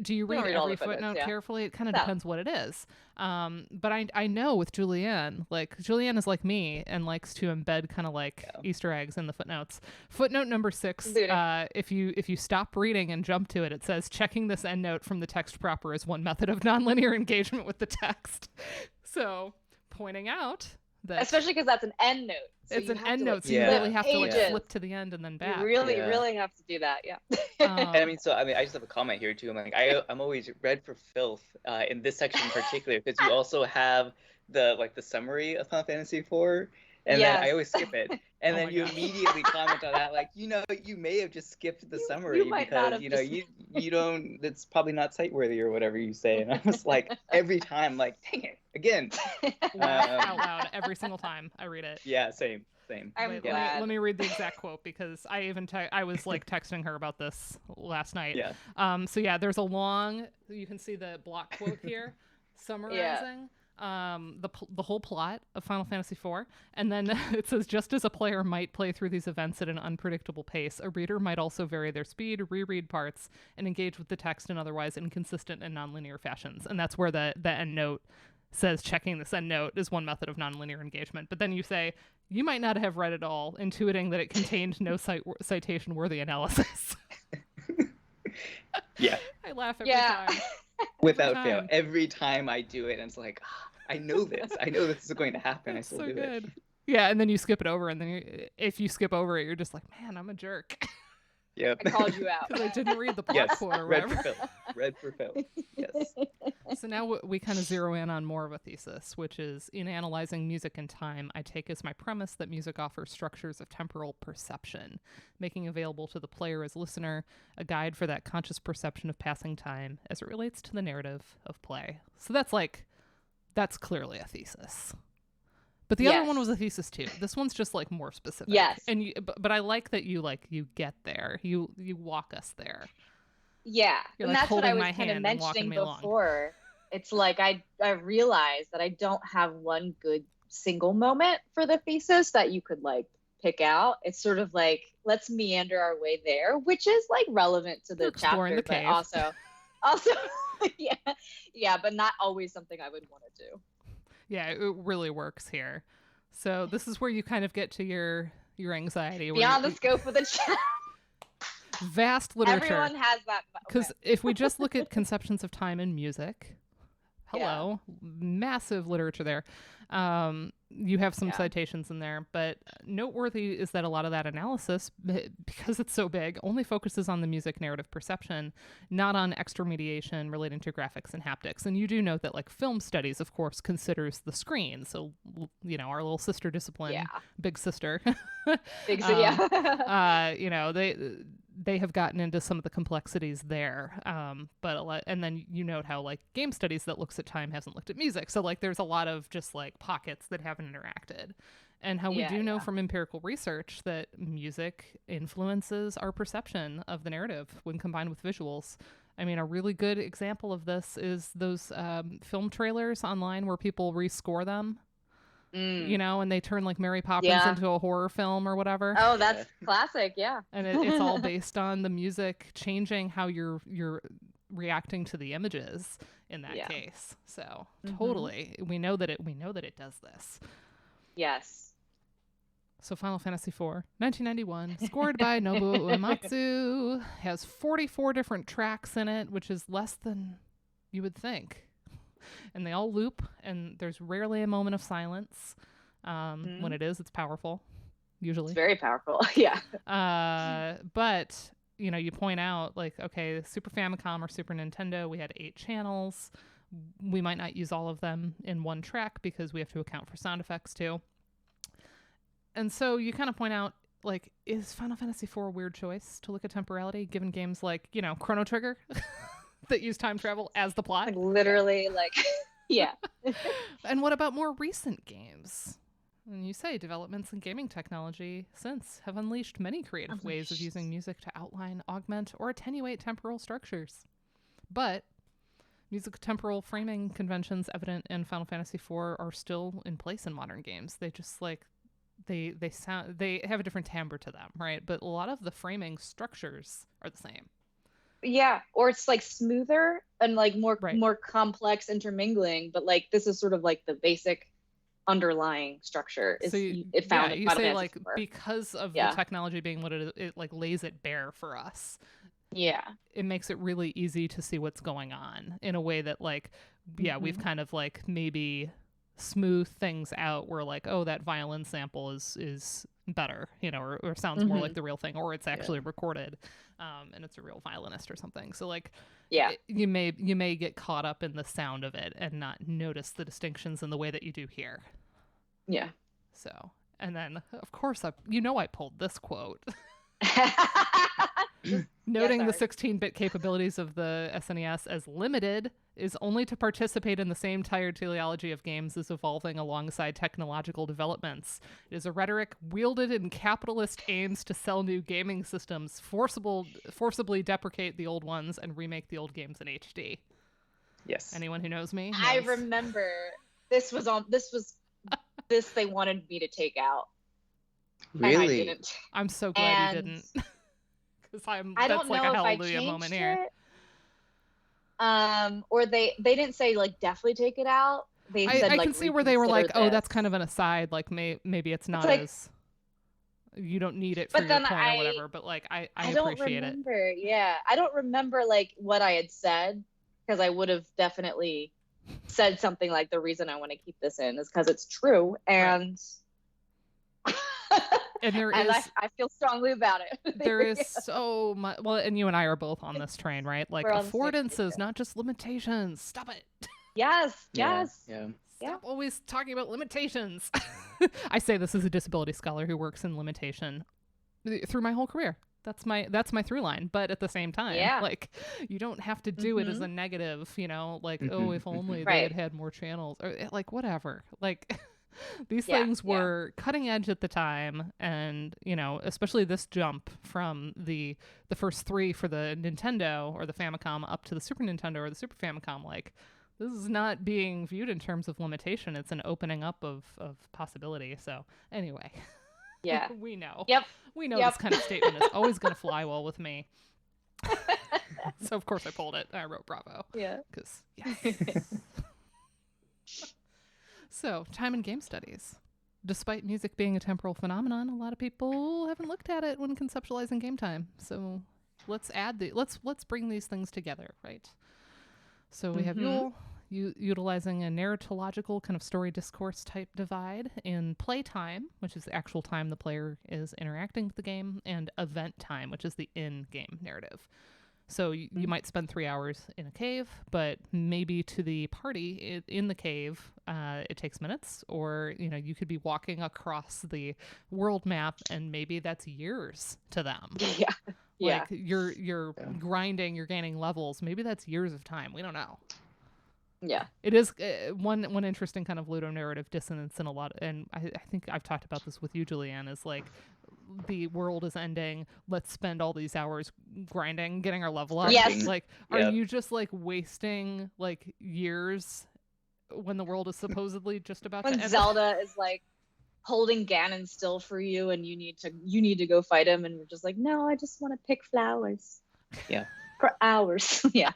do you read every footnote carefully? It kind of depends what it is. But I know with Julianne, like Julianne is like me and likes to embed kind of like Easter eggs in the footnotes. Footnote number 6, if you stop reading and jump to it, it says checking this endnote from the text proper is one method of nonlinear engagement with the text. So pointing out that, especially because that's an end note. So it's an end note, so you really have to like flip to the end and then back. You really have to do that, and I mean, I just have a comment here too. I'm like, I'm always read for filth in this section in particular because you also have the summary of Final Fantasy IV, and then I always skip it, and then you immediately comment on that, like, you know, you may have just skipped the summary because you know you don't. It's probably not site worthy or whatever you say, and I was like, every time, like, dang it. Again, out loud every single time I read it. Yeah, same. I'm glad. Let me read the exact quote because I was like texting her about this last night. Yeah. So yeah, there's a long. You can see the block quote here, summarizing the whole plot of Final Fantasy IV, and then it says, just as a player might play through these events at an unpredictable pace, a reader might also vary their speed, reread parts, and engage with the text in otherwise inconsistent and nonlinear fashions. And that's where the end note says checking this end note is one method of nonlinear engagement. But then you say, you might not have read it all, intuiting that it contained no citation-worthy analysis. Yeah. I laugh every time. Without fail. Every time I do it, and it's like, I know this. I know this is going to happen. I still do it. Yeah, and then you skip it over, and then if you skip over it, you're just like, man, I'm a jerk. Yep. I called you out. Because I didn't read the plot quote or whatever. Read for Phil. Yes. So now we kind of zero in on more of a thesis, which is, in analyzing music and time, I take as my premise that music offers structures of temporal perception, making available to the player as listener a guide for that conscious perception of passing time as it relates to the narrative of play. So that's clearly a thesis. But the other one was a thesis too. This one's just like more specific. Yes. And but I like that you get there. You walk us there. Yeah. You're and like that's what I was kind of mentioning before. It's like I realized that I don't have one good single moment for the thesis that you could like pick out. It's sort of like, let's meander our way there, which is like relevant to the chapter, the cave. But also yeah, but not always something I would want to do. Yeah, it really works here. So this is where you kind of get to your anxiety. Beyond the scope of the chat. Vast literature. Everyone has that. Because if we just look at conceptions of time in music, massive literature there. You have some citations in there, but noteworthy is that a lot of that analysis, because it's so big, only focuses on the music narrative perception, not on extramediation relating to graphics and haptics. And you do note that like film studies, of course, considers the screen. So, you know, our little sister discipline, big sister, big sister, you know, they have gotten into some of the complexities there. And then you note how like game studies that looks at time hasn't looked at music. So like there's a lot of just like pockets that haven't interacted. And how we do know from empirical research that music influences our perception of the narrative when combined with visuals. I mean, a really good example of this is those film trailers online where people rescore them. You know, and they turn like Mary Poppins into a horror film or whatever. Oh, that's classic, yeah. And it's all based on the music changing how you're reacting to the images in that case. So totally, we know that it does this. Yes. So Final Fantasy IV, 1991, scored by Nobuo Uematsu, has 44 different tracks in it, which is less than you would think. And they all loop, and there's rarely a moment of silence. When it is, it's powerful, usually. It's very powerful, yeah. But, you know, you point out, like, okay, Super Famicom or Super Nintendo, we had 8 channels. We might not use all of them in one track because we have to account for sound effects, too. And so you kind of point out, like, is Final Fantasy IV a weird choice to look at temporality, given games like, you know, Chrono Trigger? That use time travel as the plot. Like literally, like, yeah. And what about more recent games? And you say developments in gaming technology since have unleashed many creative ways of using music to outline, augment, or attenuate temporal structures. But music temporal framing conventions evident in Final Fantasy IV are still in place in modern games. They just like they have a different timbre to them, right? But a lot of the framing structures are the same. Yeah, or it's like smoother and like more complex intermingling, but like this is sort of like the basic underlying structure. So you say like because of the technology being what it is, it like lays it bare for us. Yeah, it makes it really easy to see what's going on in a way that like we've kind of like maybe smooth things out where like, oh, that violin sample is better, you know, or sounds more like the real thing, or it's actually recorded and it's a real violinist or something. So like you may get caught up in the sound of it and not notice the distinctions in the way that you do here. So, and then of course I pulled this quote. Noting the 16-bit capabilities of the SNES as limited is only to participate in the same tired teleology of games as evolving alongside technological developments. It is a rhetoric wielded in capitalist aims to sell new gaming systems, forcibly deprecate the old ones, and remake the old games in HD. Yes. Anyone who knows me knows. I remember this they wanted me to take out. Really? And I didn't. I'm so glad you didn't. Because that's like a hallelujah moment here. Or they didn't say like definitely take it out. They said I like, can see where they were like, oh, that's kind of an aside. Like maybe it's not like, as you don't need it for your point or whatever. But like I appreciate it. Yeah, I don't remember like what I had said because I would have definitely said something like the reason I want to keep this in is because it's true and. Right. And I feel strongly about it. There is so much. Well, and you and I are both on this train, right? Like affordances, not just limitations. Stop it. Yes. Stop always talking about limitations. I say this as a disability scholar who works in limitation through my whole career. That's my through line. But at the same time, like you don't have to do it as a negative, you know, like, oh, if only they had more channels or like whatever. Like these things were cutting edge at the time, and you know, especially this jump from the first 3 for the Nintendo or the Famicom up to the Super Nintendo or the Super Famicom, like this is not being viewed in terms of limitation. It's an opening up of possibility. So anyway, we know. We know this kind of statement is always going to fly well with me. So of course I pulled it. I wrote bravo. Yeah. Because So, time and game studies. Despite music being a temporal phenomenon, a lot of people haven't looked at it when conceptualizing game time. So, let's bring these things together, right? So, we have Reale utilizing a narratological kind of story discourse type divide in playtime, which is the actual time the player is interacting with the game, and event time, which is the in-game narrative. So you might spend 3 hours in a cave, but maybe to the party in the cave, it takes minutes, or you know, you could be walking across the world map, and maybe that's years to them. Like you're grinding, you're gaining levels. Maybe that's years of time. We don't know. Yeah. It is one interesting kind of ludonarrative dissonance in a lot, and I think I've talked about this with you, Julianne, is like the world is ending. Let's spend all these hours grinding, getting our level up. Yes. Like, are you just like wasting like years when the world is supposedly just about to end? When Zelda is like holding Ganon still for you, and you need to go fight him, and you're just like, no, I just want to pick flowers. Yeah. For hours. Yeah.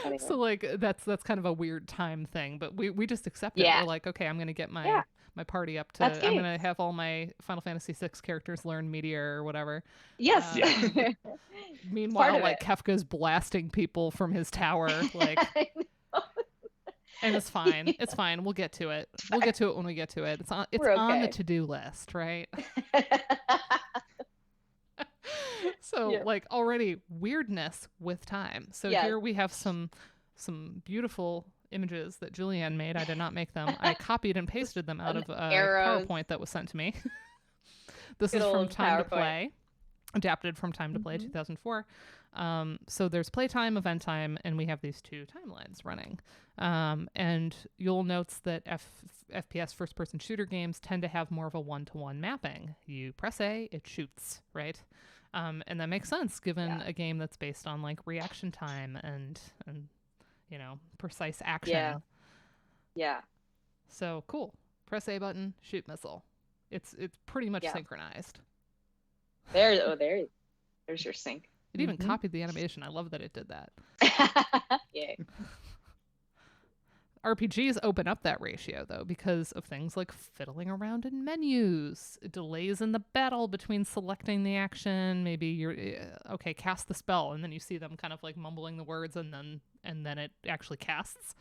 Anyway. So like that's kind of a weird time thing, but we just accept it. Yeah. We're like, okay, I'm gonna get my party up to. I'm gonna have all my Final Fantasy VI characters learn Meteor or whatever. Yes. Meanwhile, like Kefka's blasting people from his tower, like. And it's fine. It's fine. We'll get to it. We'll get to it when we get to it. It's on on the to-do list, right? So like already weirdness with time. So here we have some beautiful images that Julianne made. I did not make them. I copied and pasted them out of a PowerPoint that was sent to me. This is from Time to Play, adapted from Time to Play 2004. So there's playtime, event time, and we have these two timelines running. And you'll notice that FPS first-person shooter games tend to have more of a one-to-one mapping. You press A, it shoots, right? And that makes sense given a game that's based on like reaction time and you know, precise action. Yeah. So cool. Press A button, shoot missile. It's pretty much synchronized. There's your sync. It even copied the animation. I love that it did that. Yay. RPGs open up that ratio, though, because of things like fiddling around in menus, delays in the battle between selecting the action. Maybe you're, okay, cast the spell, and then you see them kind of like mumbling the words, and then it actually casts.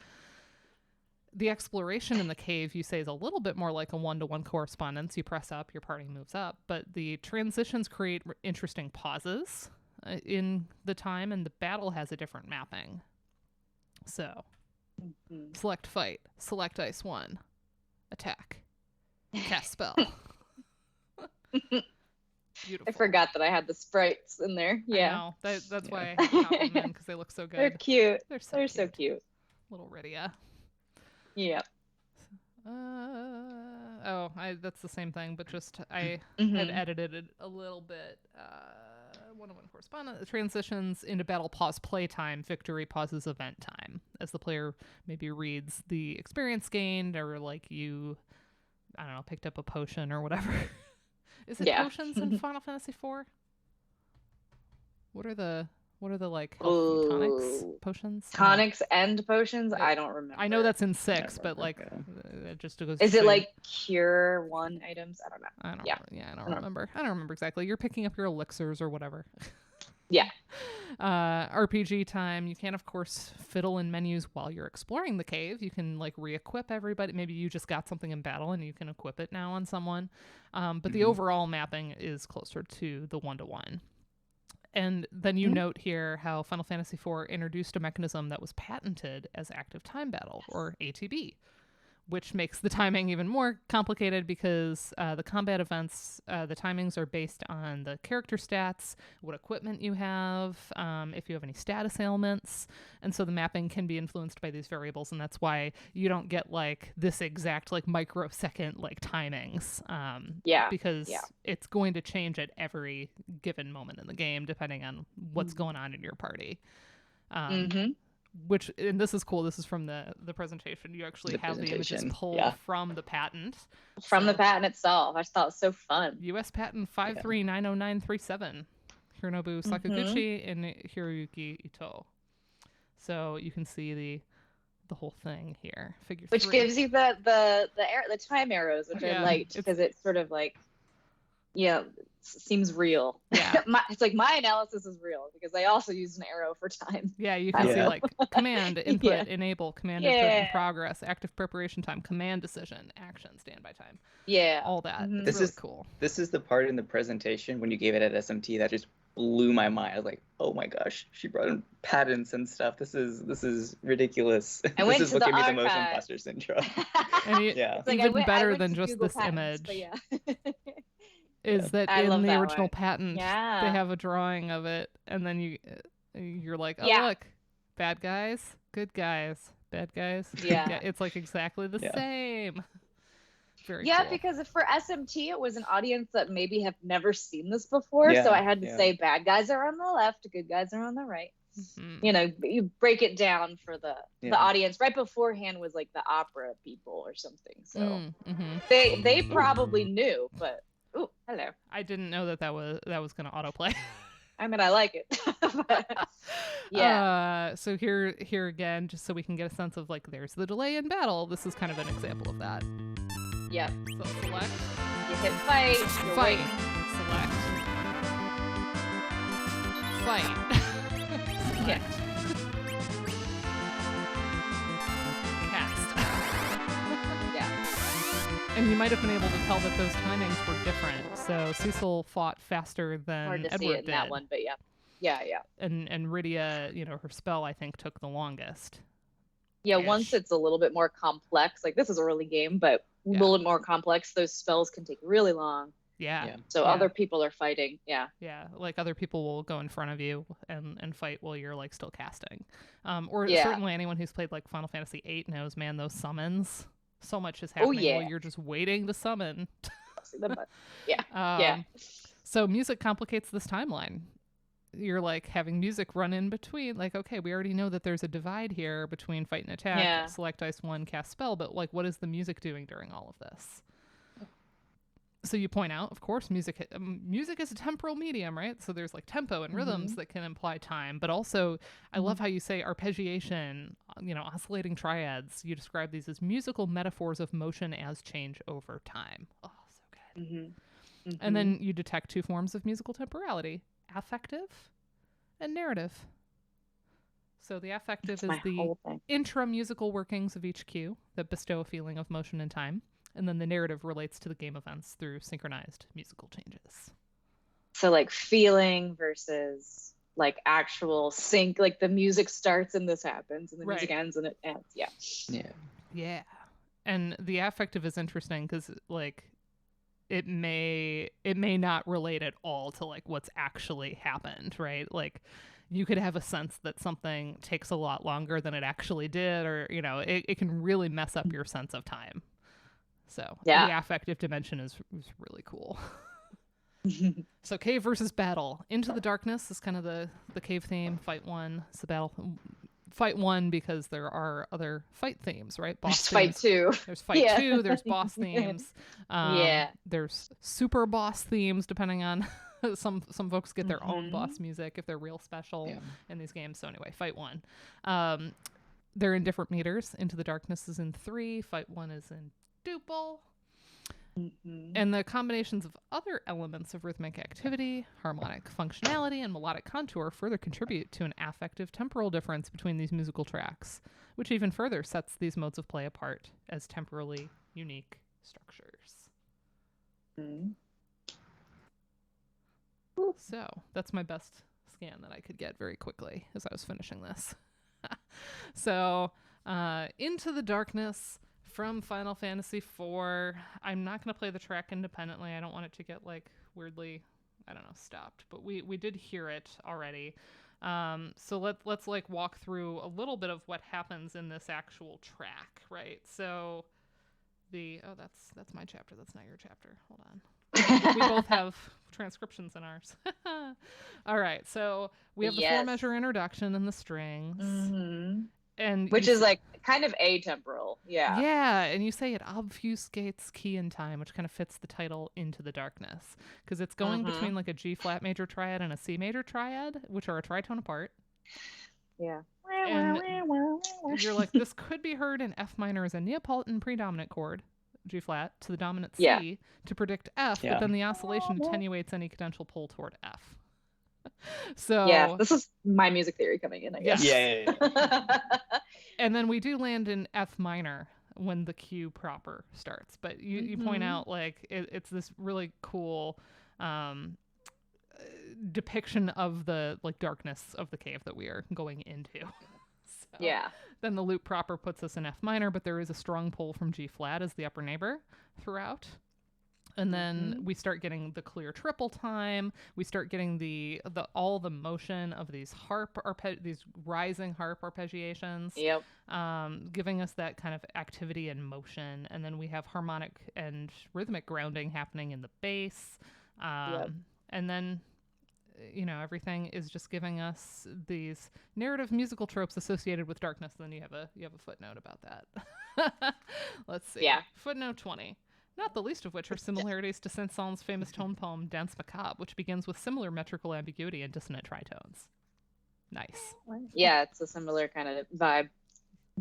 The exploration in the cave, you say, is a little bit more like a one-to-one correspondence. You press up, your party moves up, but the transitions create interesting pauses in the time, and the battle has a different mapping. So... select fight, select ice 1, attack, cast spell. Beautiful. I forgot that I had the sprites in there. Yeah, I know. That's why I copied them in, because they look so good. They're cute. They're so cute. Little Rydia. Yeah. That's the same thing, but just I had edited it a little bit. One-to-one correspondence. The transitions into battle pause playtime, victory pauses event time, as the player maybe reads the experience gained, or like you, I don't know, picked up a potion or whatever. Is it potions in Final Fantasy IV? What are the like health tonics potions? Tonics and potions? I don't remember. I know that's in 6, but like it just goes. Is it like cure 1 items? I don't know. I don't remember. I don't remember exactly. You're picking up your elixirs or whatever. Yeah. RPG time. You can, of course, fiddle in menus while you're exploring the cave. You can like re-equip everybody. Maybe you just got something in battle and you can equip it now on someone. But the overall mapping is closer to the one-to-one. And then you note here how Final Fantasy IV introduced a mechanism that was patented as active time battle, or ATB, which makes the timing even more complicated because the combat events, the timings are based on the character stats, what equipment you have, if you have any status ailments. And so the mapping can be influenced by these variables, and that's why you don't get like this exact like microsecond like timings. Because it's going to change at every given moment in the game depending on what's going on in your party. Which, and this is cool, this is from the presentation. You actually have the images pulled from the patent. From the patent itself. I just thought it was so fun. U.S. Patent 5390937. Hironobu Sakaguchi and Hiroyuki Ito. So you can see the whole thing here. Figure which 3. Gives you the time arrows, which I liked, because it's sort of like, seems real. Yeah. It's like my analysis is real because I also use an arrow for time. Yeah, you can see like command, input, enable, command, input, in progress, active preparation time, command decision, action, standby time. Yeah. All that. This really is cool. This is the part in the presentation when you gave it at SMT that just blew my mind. I was like, oh my gosh, she brought in patents and stuff. This is ridiculous. This is what gave me the motion imposter syndrome. And it's like, even better than just Google this patents, image. is that I in the that original one. patent, Yeah. they have a drawing of it, and then you're like, oh, look, bad guys, good guys, bad guys, yeah. good guys. It's like exactly the same. Very cool. Because for SMT, it was an audience that maybe have never seen this before, so I had to say bad guys are on the left, good guys are on the right. You know, you break it down for the audience. Right beforehand was like the opera people or something, so they probably knew, but ooh, hello. I didn't know that was going to autoplay. I mean, I like it. But, so here again, just so we can get a sense of like, there's the delay in battle. This is kind of an example of that. Yep. So select. You hit fight. You're fight. Waiting. Select. Fight. Yeah. Cast. Yeah. And you might have been able to tell that those timings were different. So Cecil fought faster than Hard to Edward see it in did. that one, but yeah. Yeah. And Rydia, you know, her spell I think took the longest. Yeah, once it's a little bit more complex, like this is a early game, but a little more complex, those spells can take really long. Yeah. So other people are fighting. Yeah. Yeah. Like other people will go in front of you and fight while you're like still casting. Or certainly anyone who's played like Final Fantasy VIII knows, man, those summons. So much is happening while you're just waiting to summon. Yeah. So music complicates this timeline. You're like having music run in between, like, okay, we already know that there's a divide here between fight and attack, select dice 1, cast spell, but like, what is the music doing during all of this? So you point out, of course, music is a temporal medium, right? So there's like tempo and rhythms that can imply time, but also I love how you say arpeggiation, you know, oscillating triads. You describe these as musical metaphors of motion as change over time. Oh, so good. And then you detect two forms of musical temporality: affective and narrative. So the affective is the intra-musical workings of each cue that bestow a feeling of motion and time. And then the narrative relates to the game events through synchronized musical changes. So like feeling versus like actual sync, like the music starts and this happens and the music ends and it ends. Yeah. And the affective is interesting because like it may not relate at all to like what's actually happened, right? Like you could have a sense that something takes a lot longer than it actually did, or, you know, it can really mess up your sense of time. So the affective dimension is really cool. So cave versus battle. Into the Darkness is kind of the cave theme. Fight 1 is the battle. Fight 1 because there are other fight themes, right? Boss themes. Fight 2. There's fight 2. There's boss themes. There's super boss themes depending on some folks get their own boss music if they're real special in these games. So anyway, fight 1. They're in different meters. Into the Darkness is in 3. Fight 1 is in duple. And the combinations of other elements of rhythmic activity, harmonic functionality, and melodic contour further contribute to an affective temporal difference between these musical tracks, which even further sets these modes of play apart as temporally unique structures. So that's my best scan that I could get very quickly as I was finishing this. So Into the Darkness from Final Fantasy IV. I'm not going to play the track independently. I don't want it to get like weirdly, I don't know, stopped. But we did hear it already. So let's like walk through a little bit of what happens in this actual track, right? So that's my chapter. That's not your chapter. Hold on. We both have transcriptions in ours. All right. So we have the 4-measure introduction and the strings. And which is like kind of atemporal. Yeah, and you say it obfuscates key and time, which kind of fits the title Into the Darkness, because it's going between like a G flat major triad and a C major triad, which are a tritone apart. Yeah. And you're like, this could be heard in F minor as a Neapolitan predominant chord, G flat, to the dominant C to predict F, but then the oscillation attenuates any cadential pull toward F. So this is my music theory coming in, I guess. Yeah. And then we do land in F minor when the cue proper starts, but you point out like it's this really cool depiction of the like darkness of the cave that we are going into. So, then the loop proper puts us in F minor, but there is a strong pull from G flat as the upper neighbor throughout. And then we start getting the clear triple time. We start getting the all the motion of these these rising harp arpeggiations. Yep. Giving us that kind of activity and motion. And then we have harmonic and rhythmic grounding happening in the bass. And then, you know, everything is just giving us these narrative musical tropes associated with darkness. And then you have a footnote about that. Let's see. Yeah. Footnote 20. Not the least of which are similarities to Saint-Saëns' famous tone poem Danse Macabre, which begins with similar metrical ambiguity and dissonant tritones. Nice. Yeah, it's a similar kind of vibe.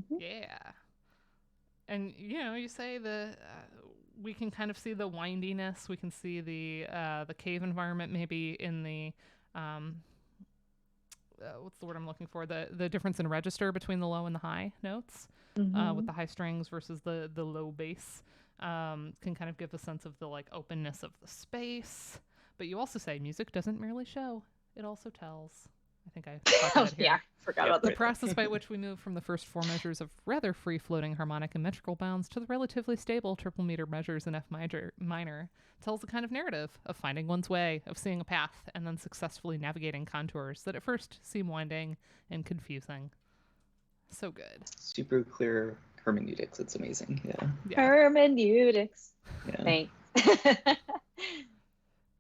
Yeah. And, you know, you say we can kind of see the windiness. We can see the cave environment maybe in the... what's the word I'm looking for? The difference in register between the low and the high notes, with the high strings versus the low bass. Can kind of give a sense of the like openness of the space. But you also say music doesn't merely show, it also tells. I think I talked about it here. Yeah, forgot about the that. process by which we move from the first four measures of rather free-floating harmonic and metrical bounds to the relatively stable triple meter measures in F minor tells a kind of narrative of finding one's way, of seeing a path, and then successfully navigating contours that at first seem winding and confusing. So good. Super clear hermeneutics. It's amazing. Yeah. Hermeneutics. Yeah. Thanks.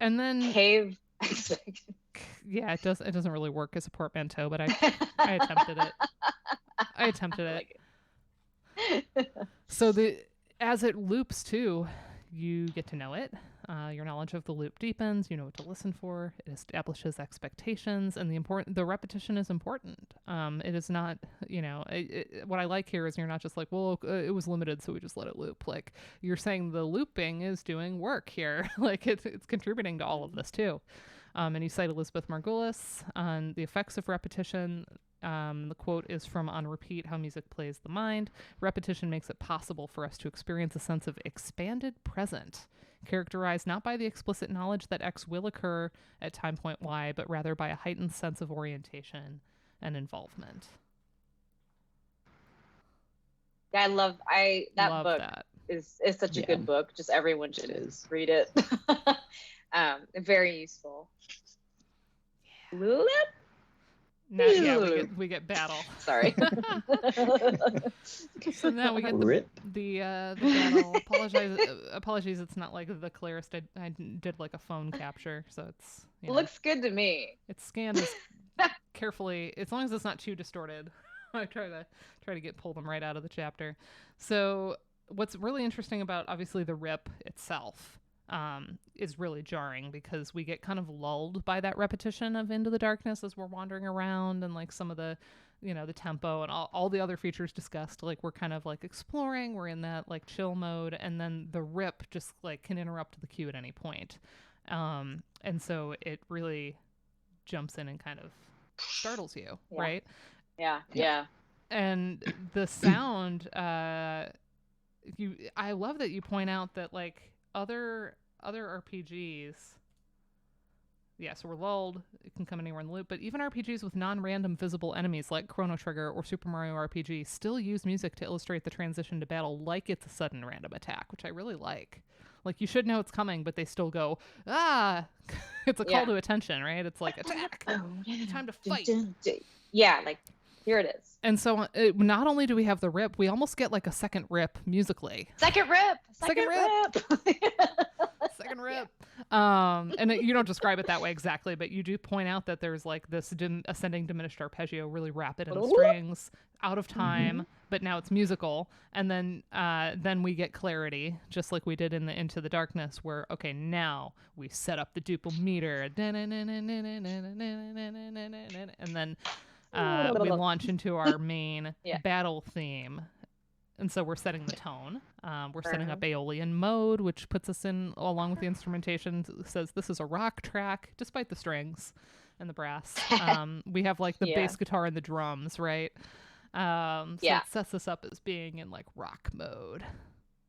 And then Cave. Yeah, it doesn't really work as a portmanteau, but I attempted it. So as it loops too, you get to know it. Your knowledge of the loop deepens. You know what to listen for. It establishes expectations, and the repetition is important. It is not, you know, what I like here is you're not just like, well, it was limited, so we just let it loop. Like you're saying, the looping is doing work here. Like it's contributing to all of this too. And you cite Elizabeth Margulis on the effects of repetition. The quote is from On Repeat, How Music Plays the Mind. Repetition makes it possible for us to experience a sense of expanded present, characterized not by the explicit knowledge that X will occur at time point Y, but rather by a heightened sense of orientation and involvement. I love that book. That. Is such a good book. Just everyone should read it. Very useful. Lulip? Now, yeah, we get battle. Sorry. So now we get the battle. Apologies, it's not like the clearest. I did like a phone capture, so it's looks good to me. It's scanned as carefully, as long as it's not too distorted. I try to pull them right out of the chapter. So what's really interesting about obviously the rip itself is really jarring, because we get kind of lulled by that repetition of Into the Darkness as we're wandering around, and like some of the, you know, the tempo and all the other features discussed, like we're kind of like exploring, we're in that like chill mode, and then the rip just like can interrupt the cue at any point. And so it really jumps in and kind of startles you, right? Yeah. And the sound, I love that you point out that like other RPGs, so we're lulled, it can come anywhere in the loop, but even RPGs with non-random visible enemies like Chrono Trigger or Super Mario RPG still use music to illustrate the transition to battle like it's a sudden random attack, which I really like. Like, you should know it's coming, but they still go, it's a call to attention, right? It's like, attack, time to fight. Yeah, like, here it is. And so not only do we have the rip, we almost get like a second rip musically. Second rip. Second rip. And you don't describe it that way exactly, but you do point out that there's like this ascending diminished arpeggio, really rapid in the strings, out of time, but now it's musical. And then we get clarity, just like we did in the Into the Darkness, where, okay, now we set up the duple meter, and then we launch into our main battle theme. And so we're setting the tone. We're setting up Aeolian mode, which puts us in, along with the instrumentation, says this is a rock track, despite the strings and the brass. We have like the bass guitar and the drums, right? So it sets us up as being in like rock mode.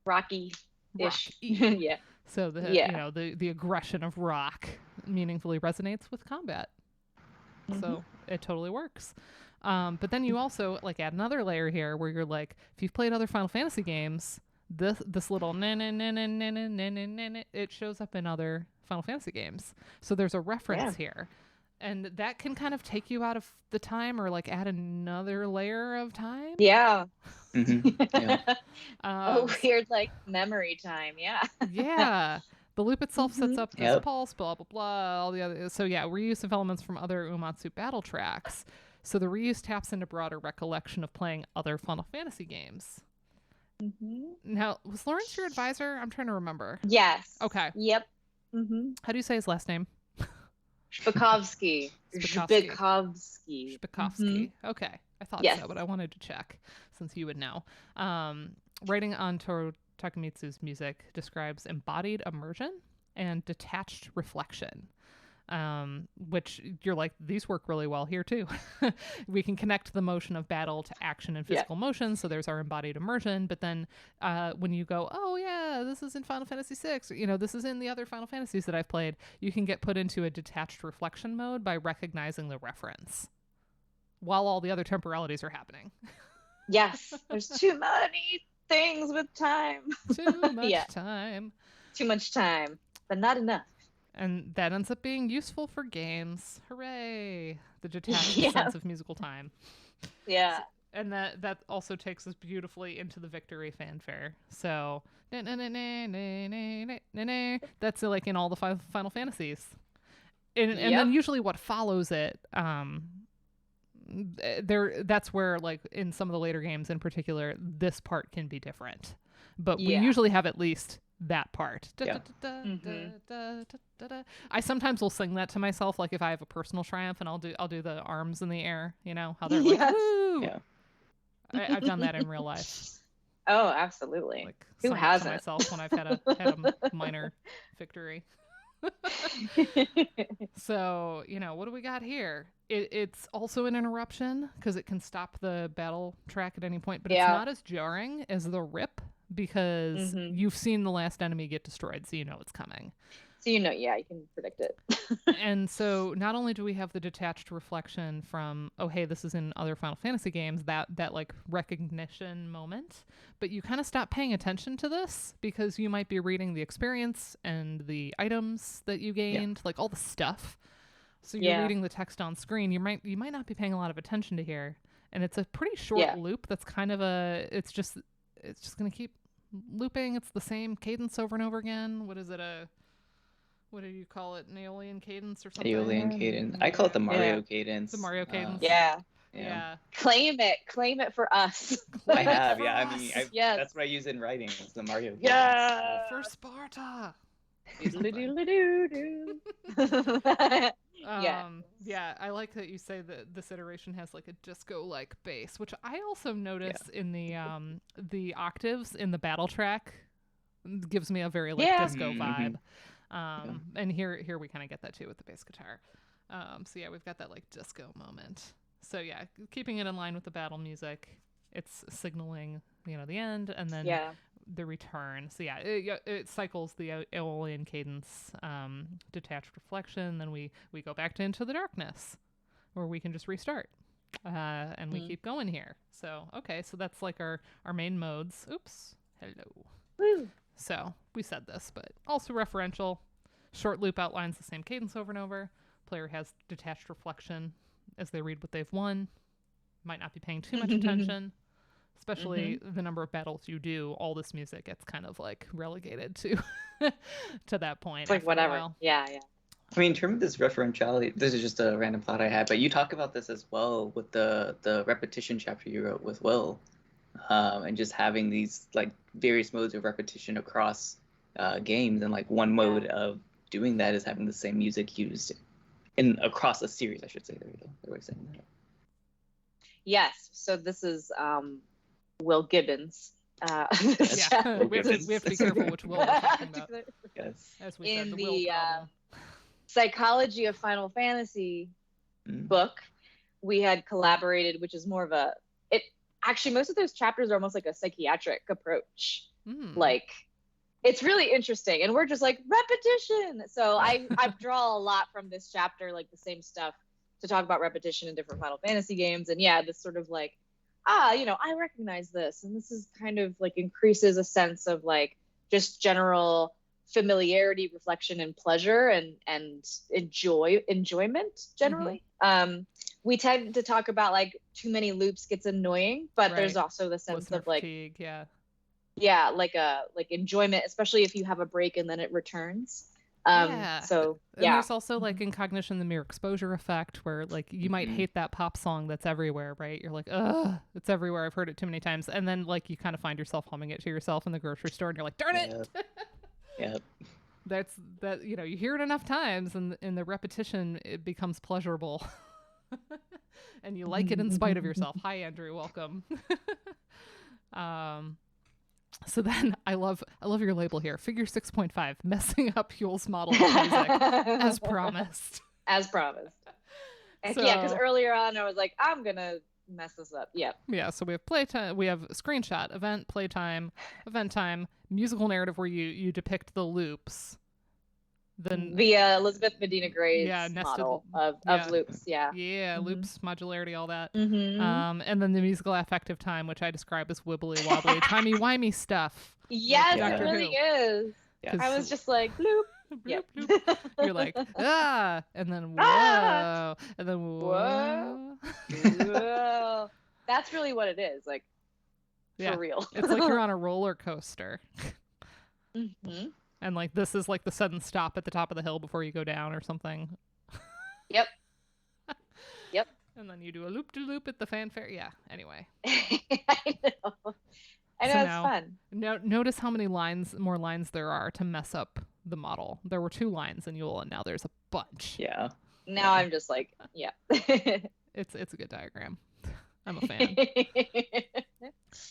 Rocky-ish. Yeah. So the aggression of rock meaningfully resonates with combat. So it totally works. But then you also like add another layer here where you're like, if you've played other Final Fantasy games, this little it shows up in other Final Fantasy games. So there's a reference here. And that can kind of take you out of the time or like add another layer of time. Yeah. Yeah. A weird like memory time. Yeah. Yeah. The loop itself sets up this pulse, blah, blah, blah, all the other. So yeah, reuse of elements from other Uematsu battle tracks. So the reuse taps into broader recollection of playing other Final Fantasy games. Now, was Lawrence your advisor? I'm trying to remember. Yes. Okay. Yep. How do you say his last name? Spikovsky. Okay. I thought yes. so, but I wanted to check since you would know. Writing on Toru Takemitsu's music describes embodied immersion and detached reflection, which you're like, these work really well here too. We can connect the motion of battle to action and physical motion, so there's our embodied immersion. But then when you go, oh yeah, this is in Final Fantasy VI, or, this is in the other Final Fantasies that I've played, you can get put into a detached reflection mode by recognizing the reference while all the other temporalities are happening. Yes, there's too many things with time. Too much time. Too much time, but not enough. And that ends up being useful for games. Hooray! The detached sense of musical time. Yeah. And that also takes us beautifully into the victory fanfare. So that's like in all the Final Fantasies. And then usually what follows it, that's where, like, in some of the later games in particular, this part can be different. But we usually have at least that part. I sometimes will sing that to myself, like if I have a personal triumph, and I'll do the arms in the air, how they're like, woo! Yeah. I've done that in real life. Oh, absolutely. Like, who hasn't? To myself when I've had a minor victory. So, what do we got here? It's also an interruption because it can stop the battle track at any point, but it's not as jarring as the rip because you've seen the last enemy get destroyed, so you know it's coming. So you can predict it. And so not only do we have the detached reflection from, oh, hey, this is in other Final Fantasy games, that like recognition moment, but you kind of stop paying attention to this because you might be reading the experience and the items that you gained, like all the stuff. So you're reading the text on screen. You might not be paying a lot of attention to here. And it's a pretty short loop that's kind of it's just going to keep looping. It's the same cadence over and over again. What is it? What do you call it? An Aeolian cadence or something? Aeolian cadence. I call it the Mario cadence. The Mario cadence. Yeah. Claim it for us. I have, I mean, that's what I use in writing. It's the Mario cadence. Yeah. For Sparta. I like that you say that this iteration has like a disco-like bass, which I also notice in the octaves in the battle track. Gives me a very disco vibe. And here we kind of get that too with the bass guitar. So we've got that like disco moment. So keeping it in line with the battle music, it's signaling the end and then the return. So it cycles the Aeolian cadence, detached reflection. Then we go back into the darkness, where we can just restart, and we keep going here. So so that's like our main modes. Oops, hello. Woo. So we said this, but also referential. Short loop outlines the same cadence over and over. Player has detached reflection as they read what they've won. Might not be paying too much attention. Especially the number of battles you do, all this music gets kind of like relegated to to that point. It's like whatever. Yeah. I mean, in terms of this referentiality, this is just a random thought I had, but you talk about this as well with the repetition chapter you wrote with Will, and just having these like various modes of repetition across games, and like one mode of doing that is having the same music used across a series, I should say. There you go. There we saying that. Yes. So this is Will Gibbons. We have to be careful which Will we're talking about. Yes. As we in said, the Psychology of Final Fantasy book, we had collaborated, which is more of actually most of those chapters are almost like a psychiatric approach. Like, it's really interesting, and we're just like repetition. So I draw a lot from this chapter, like the same stuff, to talk about repetition in different Final Fantasy games. And this sort of like I recognize this, and this is kind of like increases a sense of like just general familiarity, reflection, and pleasure, and enjoyment generally. We tend to talk about like too many loops gets annoying, but there's also the sense Listener of like fatigue, like enjoyment, especially if you have a break and then it returns. So and there's also like in cognition the mere exposure effect, where like you might hate that pop song that's everywhere, right? You're like, ugh, it's everywhere, I've heard it too many times, and then like you kind of find yourself humming it to yourself in the grocery store, and you're like, darn it. Yep. That you hear it enough times, and in the repetition it becomes pleasurable. And you like it in spite of yourself. Hi Andrew, welcome. So then I love your label here. Figure 6.5, messing up Yule's model of music as promised. As promised. Because earlier on I was like, I'm gonna mess this up. Yeah, so we have playtime, we have screenshot, event, playtime, event time, musical narrative where you depict the loops. Then the Elizabeth Medina Gray's model of loops. Loops, modularity, all that. And then the musical affective time, which I describe as wibbly wobbly timey-wimey stuff. Yes, it really is. I was just like, bloop. Bloop, bloop. You're like, and then whoa, and then whoa. Whoa. That's really what it is, like, for real. It's like you're on a roller coaster. And like this is like the sudden stop at the top of the hill before you go down or something. Yep. And then you do a loop-de-loop at the fanfare. Yeah, anyway. I know it's fun. Now, notice how many more lines there are to mess up the model. There were 2 lines in Yule, and now there's a bunch. Yeah. Now I'm just like, yeah. It's a good diagram. I'm a fan.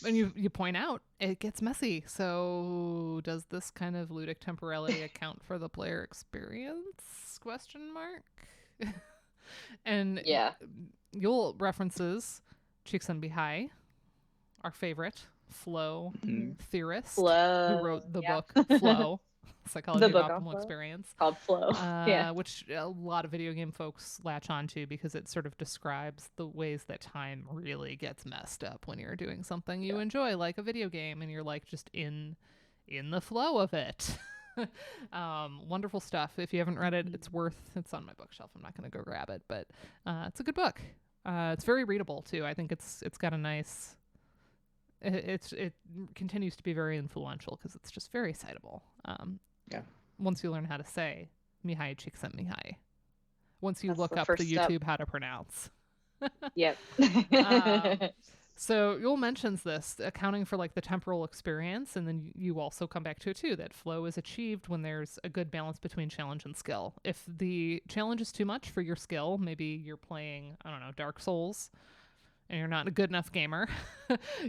And you point out it gets messy. So does this kind of ludic temporality account for the player experience? ? And Yule references Csikszentmihalyi, our favorite flow theorist, who wrote the book Flow. Psychology of Optimal Experience. Called Flow. Which a lot of video game folks latch onto because it sort of describes the ways that time really gets messed up when you're doing something you enjoy, like a video game, and you're like just in the flow of it. Wonderful stuff. If you haven't read it, it's on my bookshelf. I'm not going to go grab it, but it's a good book. It's very readable too. I think it's got a nice. It continues to be very influential because it's just very citable. Once you learn how to say Mihai Csikszentmihalyi. Once you look up the YouTube how to pronounce. Yep. So Yule mentions this, accounting for like the temporal experience, and then you also come back to it too, that flow is achieved when there's a good balance between challenge and skill. If the challenge is too much for your skill, maybe you're playing, I don't know, Dark Souls, and you're not a good enough gamer,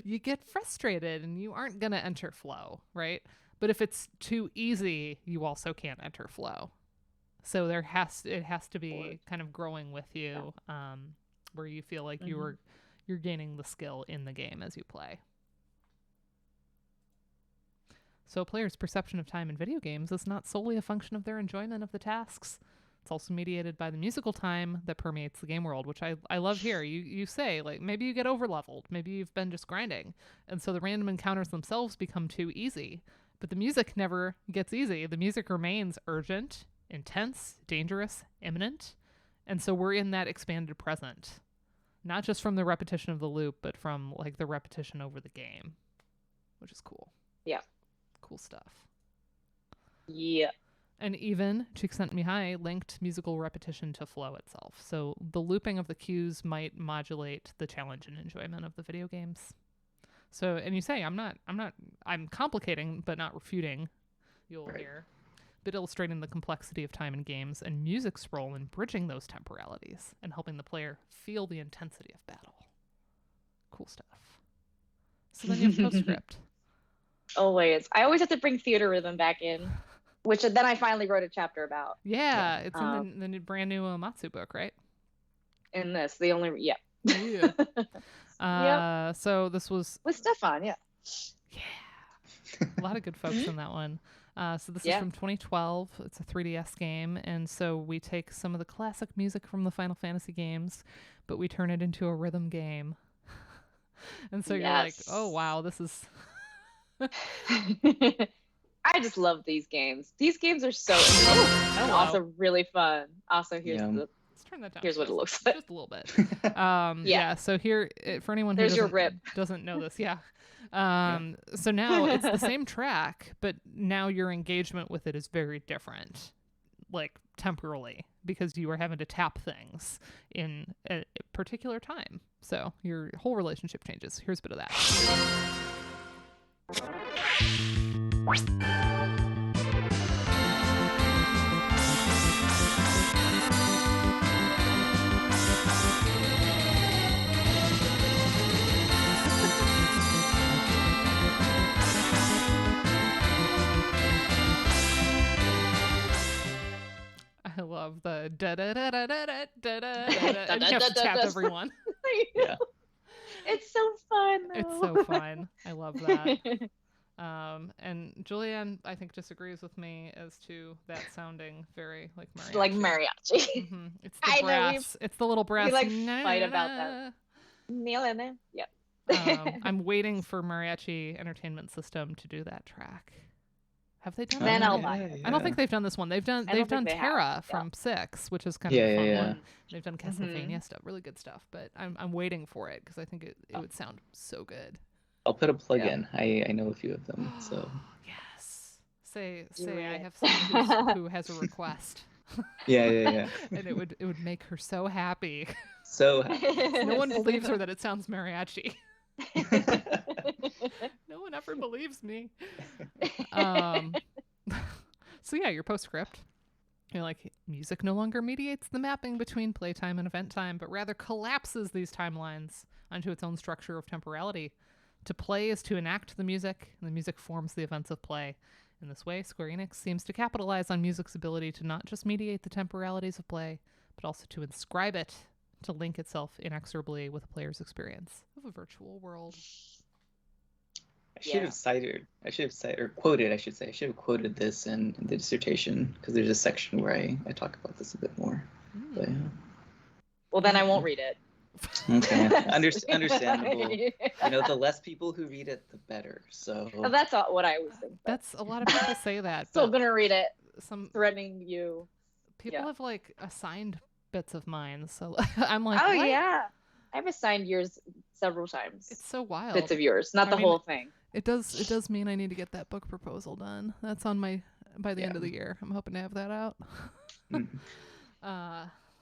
you get frustrated and you aren't going to enter flow, right? But if it's too easy, you also can't enter flow. So it has to be kind of growing with you, where you feel like you're gaining the skill in the game as you play. So a player's perception of time in video games is not solely a function of their enjoyment of the tasks. It's also mediated by the musical time that permeates the game world, which I love here. You say, like, maybe you get over-leveled. Maybe you've been just grinding. And so the random encounters themselves become too easy. But the music never gets easy. The music remains urgent, intense, dangerous, imminent. And so we're in that expanded present. Not just from the repetition of the loop, but from, like, the repetition over the game. Which is cool. Yeah. Cool stuff. Yeah. And even Csikszentmihalyi linked musical repetition to flow itself. So the looping of the cues might modulate the challenge and enjoyment of the video games. So, and you say, I'm complicating, but not refuting, you'll hear, but illustrating the complexity of time in games and music's role in bridging those temporalities and helping the player feel the intensity of battle. Cool stuff. So then you have postscript. Always. I always have to bring theater rhythm back in, which then I finally wrote a chapter about. Yeah, it's in the brand new Matsu book, right? In this, the only, yeah. So this was with Stefan, yeah, a lot of good folks in that one. So this is from 2012. It's a 3DS game, and so we take some of the classic music from the Final Fantasy games, but we turn it into a rhythm game. And so you're like, oh wow, this is. I just love these games. These games are so and also really fun. Also, here's the. Let's turn that down. Here's what it looks like. Just a little bit. So here, for anyone who doesn't know this, so now it's the same track, but now your engagement with it is very different, like temporally, because you are having to tap things in a particular time. So your whole relationship changes. Here's a bit of that. I love the da da da da da da da da. And you have to tap everyone. Yeah. It's so fun, though. It's so fun. I love that. And Julianne, I think, disagrees with me as to that sounding very like mariachi. Like mariachi. Mm-hmm. It's the brass. It's the little brass. We like fight about that. Yep. I'm waiting for Mariachi Entertainment System to do that track. Have they done that? Then I'll buy it. I don't think they've done this one. They've done Terra from 6, which is kind of a fun one. They've done Castlevania stuff, really good stuff. But I'm waiting for it because I think it would sound so good. I'll put a plug in. I know a few of them. So yes, say I have someone who has a request. Yeah. And it would make her so happy. So no one believes her that it sounds mariachi. No one ever believes me. So yeah, your postscript. You're like, music no longer mediates the mapping between playtime and event time, but rather collapses these timelines onto its own structure of temporality. To play is to enact the music, and the music forms the events of play. In this way, Square Enix seems to capitalize on music's ability to not just mediate the temporalities of play, but also to inscribe it, to link itself inexorably with a player's experience of a virtual world. I should have cited, or quoted, I should say. I should have quoted this in the dissertation, because there's a section where I talk about this a bit more. But, well, then I won't read it. Okay, understandable. The less people who read it, the better. So that's what I always think. That's a lot of people say that. Still gonna read it. Some threatening you. People have like assigned bits of mine, so I'm like, oh what? Yeah, I've assigned yours several times. It's so wild. Bits of yours, not the whole thing. It does mean I need to get that book proposal done. That's on my by the end of the year. I'm hoping to have that out.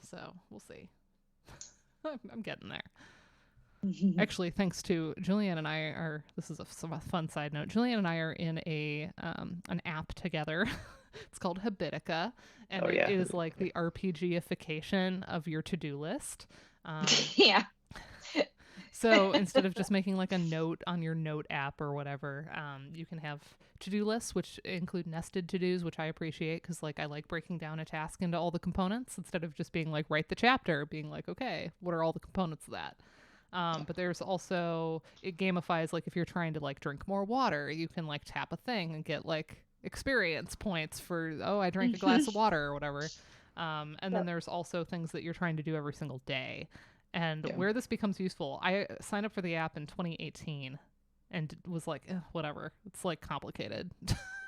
So we'll see. I'm getting there. Actually, thanks to Julianne and I this is a fun side note. Julianne and I are in an app together. It's called Habitica, and it is like the RPGification of your to-do list. Yeah. So instead of just making like a note on your note app or whatever, you can have to-do lists, which include nested to-dos, which I appreciate because like I like breaking down a task into all the components instead of just being like write the chapter, being like, okay, what are all the components of that? But there's also, it gamifies, like if you're trying to like drink more water, you can like tap a thing and get like experience points for, I drank a glass of water or whatever. And then there's also things that you're trying to do every single day. And where this becomes useful, I signed up for the app in 2018 and was like, whatever. It's like complicated.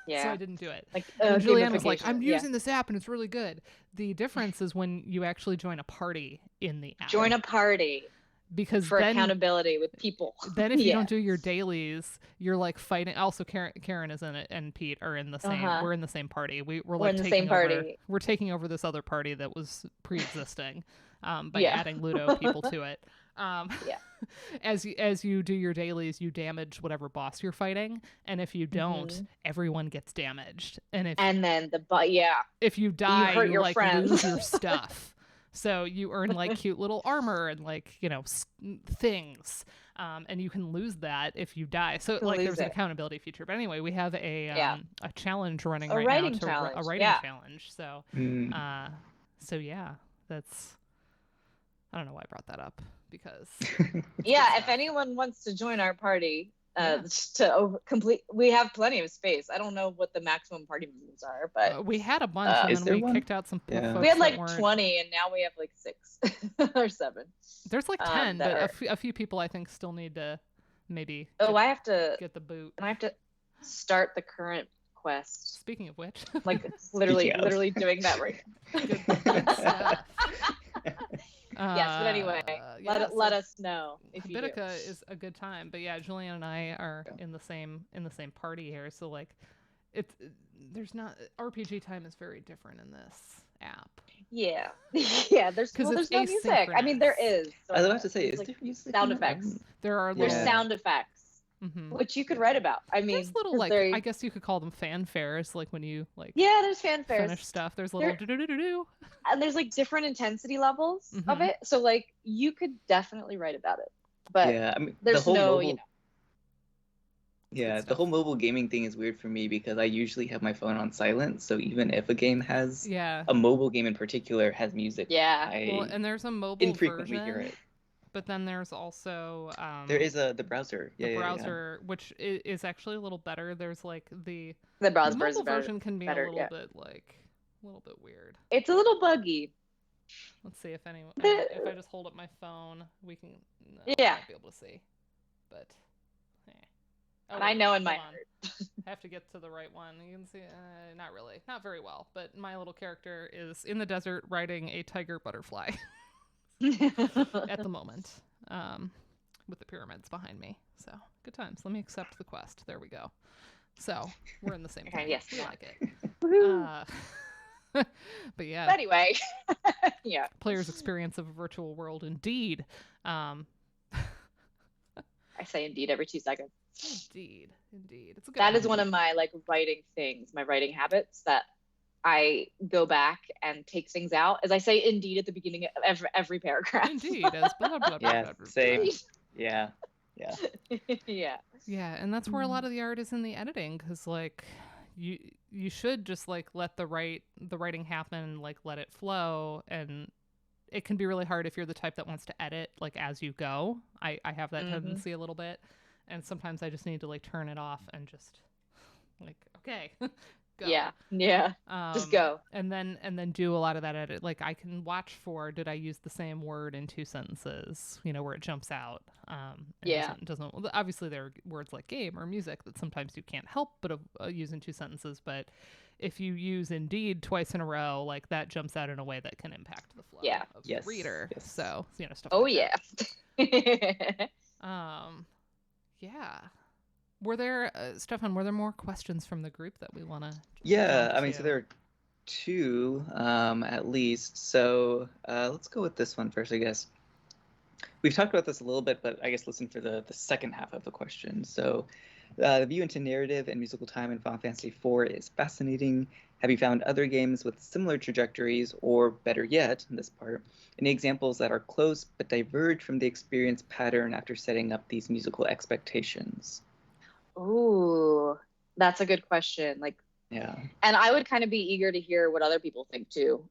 Yeah. So I didn't do it. And Julianne was like, I'm using this app and it's really good. The difference is when you actually join a party in the app. Join a party. Because for accountability with people. Then if you don't do your dailies, you're like fighting. Also, Karen is in it, and Pete are in the same. We're in the same party. We're like in the same party. We're taking over this other party that was pre-existing by adding Ludo people to it. As you do your dailies, you damage whatever boss you're fighting, and if you don't, everyone gets damaged. And then if you die, you like lose your stuff. So you earn like cute little armor and like, things. And you can lose that if you die. So like there's an accountability feature. But anyway, we have a challenge running right now. A writing challenge. So, so yeah, that's, I don't know why I brought that up because. If anyone wants to join our party, to complete. We have plenty of space. I don't know what the maximum party members are, but we had a bunch, and then we kicked out some folks. We had like 20, and now we have like 6 or 7. There's like 10, but a few people I think still need to maybe. I have to get the boot, and I have to start the current quest. Speaking of which, like literally doing that right now. Good stuff. Yes, but anyway, let us know if you do. Habitica is a good time, but yeah, Julianne and I are in the same party here, so like, there's not RPG time is very different in this app. Yeah, yeah. There's no music. I mean, there is. I was about to say, is there music? Sound effects. There's sound effects. Which you could write about. I mean, there's little I guess you could call them fanfares, like when you there's fanfares. Finish stuff. There's little do. And there's like different intensity levels of it, so like you could definitely write about it. But yeah, I mean, there's no, Yeah, the whole mobile gaming thing is weird for me because I usually have my phone on silent, so even if a game has a mobile game in particular has music, and there's a mobile infrequently version. Hear it. But then there's also there is the browser. The browser, which is actually a little better. There's like the browser mobile version can be a little bit weird. It's a little buggy. Let's see if if I just hold up my phone, we can be able to see. But and I know in my heart. I have to get to the right one. You can see, not really, not very well. But my little character is in the desert riding a tiger butterfly. At the moment, with the pyramids behind me, so good times. Let me accept the quest. There we go. So we're in the same place. Yes, we like it. But yeah. But anyway, yeah. Player's experience of a virtual world, indeed. I say indeed every 2 seconds. Indeed. It's a good. That is one of my writing things, my writing habits that I go back and take things out, as I say indeed at the beginning of every paragraph. Indeed, as blah, blah, blah, blah, blah. Same. Yeah. Yeah, and that's where a lot of the art is in the editing, because you should just let the writing happen, let it flow, and it can be really hard if you're the type that wants to edit as you go. I have that tendency a little bit, and sometimes I just need to turn it off and just okay. Go. Yeah. Just go. And then do a lot of that edit. I can watch for, did I use the same word in 2 sentences, where it jumps out. Doesn't obviously there are words like game or music that sometimes you can't help but use in 2 sentences, but if you use indeed twice in a row, that jumps out in a way that can impact the flow of the reader. Yes. So, stuff that. Yeah. Were there, Stefan, more questions from the group that we want to? Yeah, I mean, so there are 2 at least. So let's go with this one first, I guess. We've talked about this a little bit, but I guess listen for the second half of the question. So the view into narrative and musical time in Final Fantasy IV is fascinating. Have you found other games with similar trajectories, or better yet, in this part, any examples that are close but diverge from the experience pattern after setting up these musical expectations? Ooh, that's a good question. And I would kind of be eager to hear what other people think too.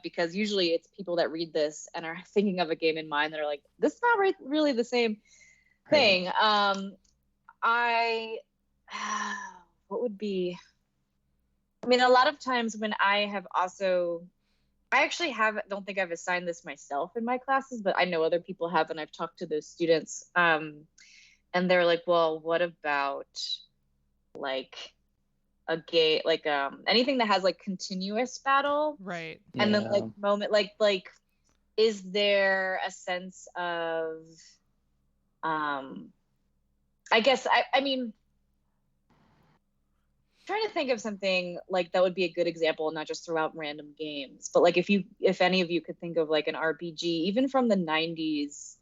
Because usually it's people that read this and are thinking of a game in mind that are like, this is not really the same thing. What would be, I mean, a lot of times when I don't think I've assigned this myself in my classes, but I know other people have, and I've talked to those students, and they're like, well, what about a game, anything that has continuous battle, right? And then moment, is there a sense of, I guess I mean, trying to think of something that would be a good example, not just throw out random games, but if any of you could think of an RPG, even from the 90s,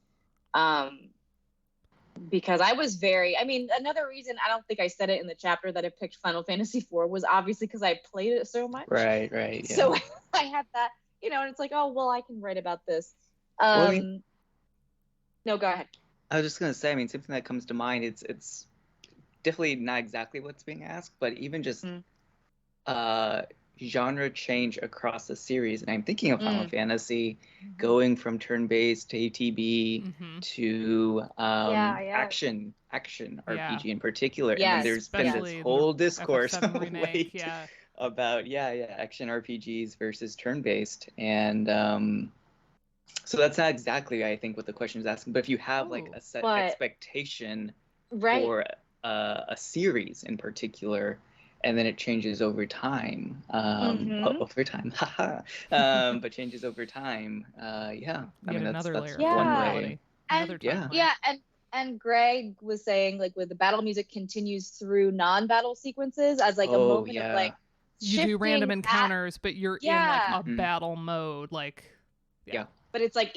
because I was another reason I don't think I said it in the chapter that I picked Final Fantasy IV was obviously because I played it so much. Right. Yeah. So I had that, and it's oh, well, I can write about this. No, go ahead. I was just going to say, something that comes to mind, it's definitely not exactly what's being asked, but even just, genre change across the series, and I'm thinking of Final Fantasy going from turn-based to ATB to action RPG in particular. And then there's been this whole discourse of late about action RPGs versus turn-based, and so that's not exactly, I think, what the question is asking. But if you have like a set expectation for a series in particular, and then it changes over time, but changes over time, I mean, that's one way. And Greg was saying, like, with the battle music continues through non-battle sequences as like a moment of like you do random encounters, but you're in like a battle mode, like but it's like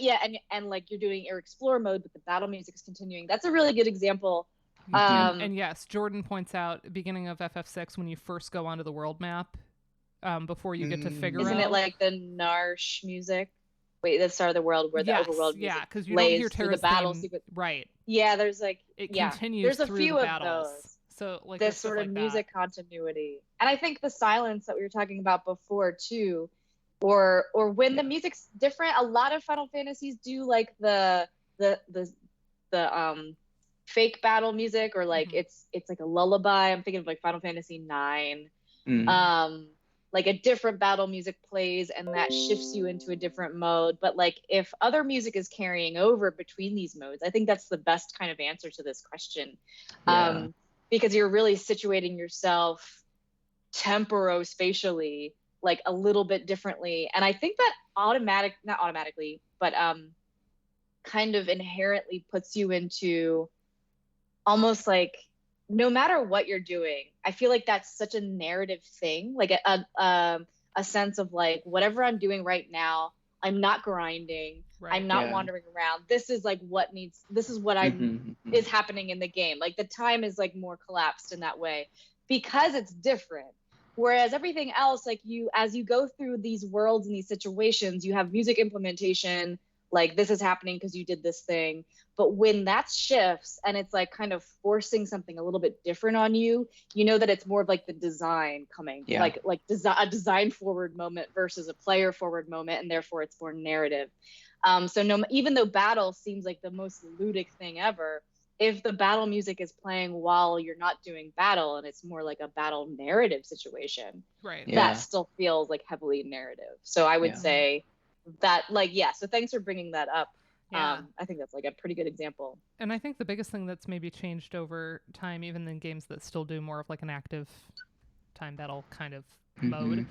and like you're doing your explore mode, but the battle music is continuing. That's a really good example. And yes, Jordan points out beginning of FF6 when you first go onto the world map, before you get to Figaro. Isn't it like the Narsh music? Wait, that's Start of the World, where the overworld music because you don't hear Terra's the battle theme, sequence. right? Yeah, there's like it continues. There's a few the of battles. those. So like this sort of music continuity, and I think the silence that we were talking about before too, or when the music's different. A lot of Final Fantasies do like the fake battle music, or like it's like a lullaby. I'm thinking of like Final Fantasy IX. Like a different battle music plays and that shifts you into a different mode. But like if other music is carrying over between these modes, I think that's the best kind of answer to this question. Because you're really situating yourself temporo-spatially, like a little bit differently. And I think that not automatically, but kind of inherently puts you into almost like, no matter what you're doing, I feel like that's such a narrative thing, like a sense of like, whatever I'm doing right now, I'm not grinding, I'm not wandering around. This is like this is what is happening in the game. Like the time is like more collapsed in that way because it's different. Whereas everything else, like as you go through these worlds and these situations, you have music implementation, like this is happening because you did this thing. But when that shifts and it's like kind of forcing something a little bit different on you, you know that it's more of like the design coming, like a design forward moment versus a player forward moment, and therefore it's more narrative. So even though battle seems like the most ludic thing ever, if the battle music is playing while you're not doing battle and it's more like a battle narrative situation, that still feels like heavily narrative. So I would say that, like, so thanks for bringing that up. I think that's like a pretty good example. And I think the biggest thing that's maybe changed over time, even in games that still do more of like an active time battle kind of mode,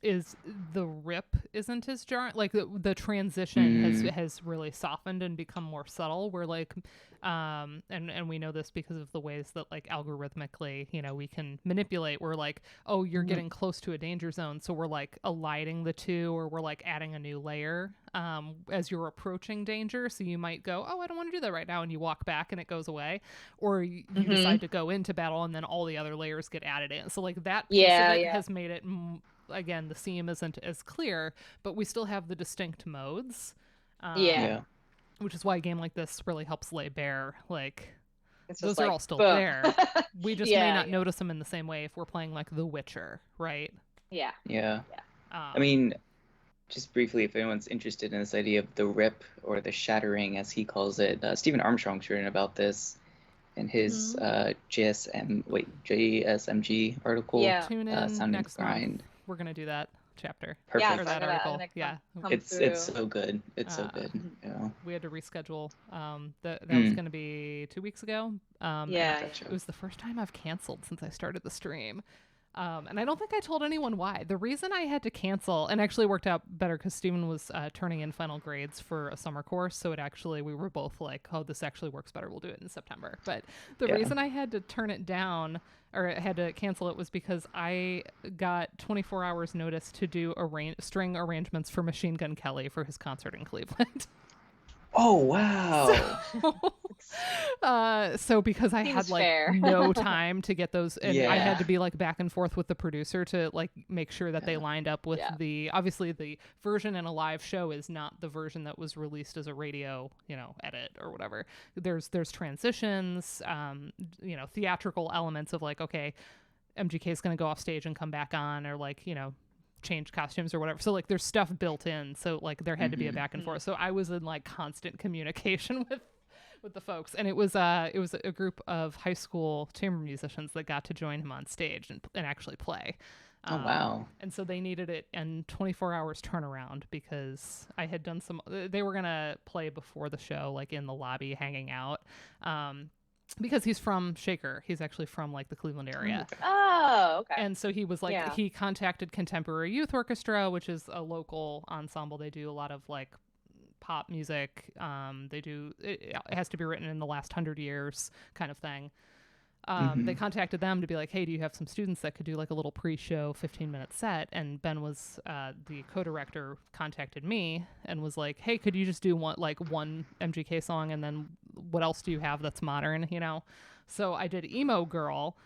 is the rip isn't as jarring. Like the transition has really softened and become more subtle. We're like, and we know this because of the ways that like algorithmically, we can manipulate. We're like, oh, you're getting close to a danger zone, so we're like aligning the two, or we're like adding a new layer as you're approaching danger. So you might go, oh, I don't want to do that right now, and you walk back and it goes away, or you decide to go into battle and then all the other layers get added in. So like that piece of it has made it. Again, the seam isn't as clear, but we still have the distinct modes. Which is why a game like this really helps lay bare, like, those are all still there. We just may not notice them in the same way if we're playing, like, The Witcher, right? I mean, just briefly, if anyone's interested in this idea of the rip or the shattering, as he calls it, Stephen Armstrong's written about this in his JSMG article, Tune in Sound next and Grind. Month. We're going to do that chapter. Perfect. Or that article. It's so good. It's so good. We had to reschedule. That was going to be 2 weeks ago. It was the first time I've canceled since I started the stream. And I don't think I told anyone why. The reason I had to cancel, and actually worked out better because Steven was turning in final grades for a summer course, so we were both like, oh, this actually works better, we'll do it in September. But the reason I had to turn it down, or had to cancel it, was because I got 24 hours notice to do string arrangements for Machine Gun Kelly for his concert in Cleveland. Oh, wow. So because I had like no time to get those, and I had to be like back and forth with the producer to like make sure that they lined up with obviously the version in a live show is not the version that was released as a radio, edit or whatever. There's transitions, theatrical elements of like, okay, MGK is going to go off stage and come back on, or like, you know, change costumes or whatever. So like there's stuff built in. So like there had to be a back and forth. So I was in like constant communication with the folks, and it was a group of high school chamber musicians that got to join him on stage and actually play. Oh, wow. And so they needed it in 24 hours turnaround, because I had done they were going to play before the show, like in the lobby hanging out. Because he's from Shaker. He's actually from like the Cleveland area. Oh, okay. And so he was like, he contacted Contemporary Youth Orchestra, which is a local ensemble. They do a lot of like pop music. It has to be written in the last 100 years kind of thing. They contacted them to be like, hey, do you have some students that could do like a little pre-show 15-minute set? And Ben was the co-director, contacted me and was like, hey, could you just do one MGK song, and then what else do you have that's modern, you know? So I did Emo Girl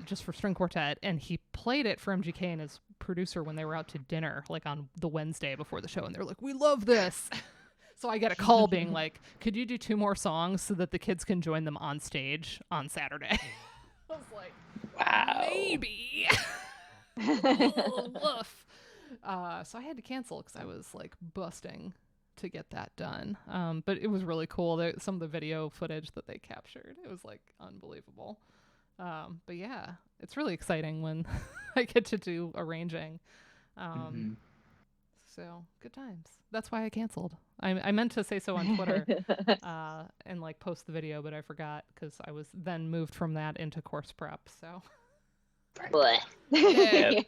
just for string quartet, and he played it for MGK and his producer when they were out to dinner, like on the Wednesday before the show, and they're like, we love this. So I get a call being like, could you do 2 more songs so that the kids can join them on stage on Saturday? I was like, wow, maybe. Woof. So I had to cancel because I was like busting to get that done. But it was really cool. Some of the video footage that they captured, it was like unbelievable. But yeah, it's really exciting when I get to do arranging. So good times. That's why I canceled. I meant to say so on Twitter and like post the video, but I forgot because I was then moved from that into course prep. So yeah.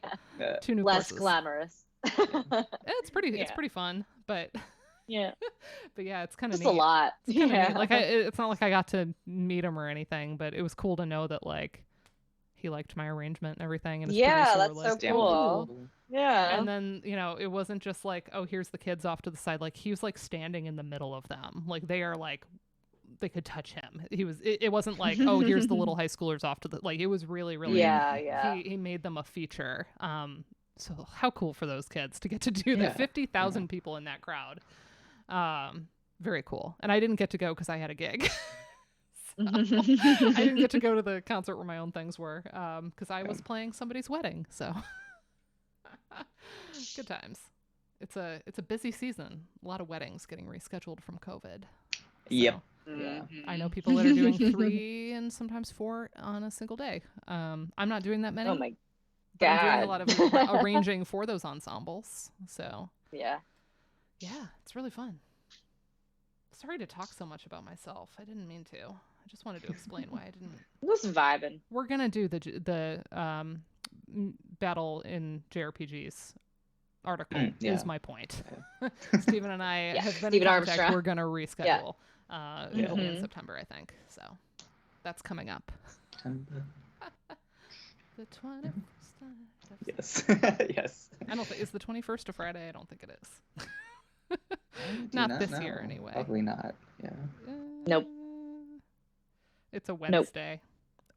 2 new less courses. Glamorous. It's pretty fun, but but yeah, it's kind of neat. A lot. It's neat. Like it's not like I got to meet him or anything, but it was cool to know that like he liked my arrangement and everything. And that's like, so cool. Yeah. And then, you know, it wasn't just like, oh, here's the kids off to the side. Like he was like standing in the middle of them. Like they are like, they could touch him. It wasn't like, oh, here's the little high schoolers off to the, like, it was really, really, he made them a feature. So how cool for those kids to get to do that. 50,000 people in that crowd. Very cool. And I didn't get to go because I had a gig. I didn't get to go to the concert where my own things were because I was playing somebody's wedding. So good times. It's a busy season. A lot of weddings getting rescheduled from COVID. So, yep. I know people that are doing 3 and sometimes 4 on a single day. I'm not doing that many. Oh my God. I'm doing a lot of arranging for those ensembles. So yeah, it's really fun. Sorry to talk so much about myself. I didn't mean to. I just wanted to explain why I didn't. Just vibing. We're gonna do the battle in JRPGs article. Is my point. Stephen and I have been in contact. Armstrong. We're gonna reschedule. It'll be in September, I think. So that's coming up. September. The 21st. Yes. Yes. I don't think is the 21st a Friday. I don't think it is. Not this year, anyway. Probably not. Yeah. Nope. It's a Wednesday.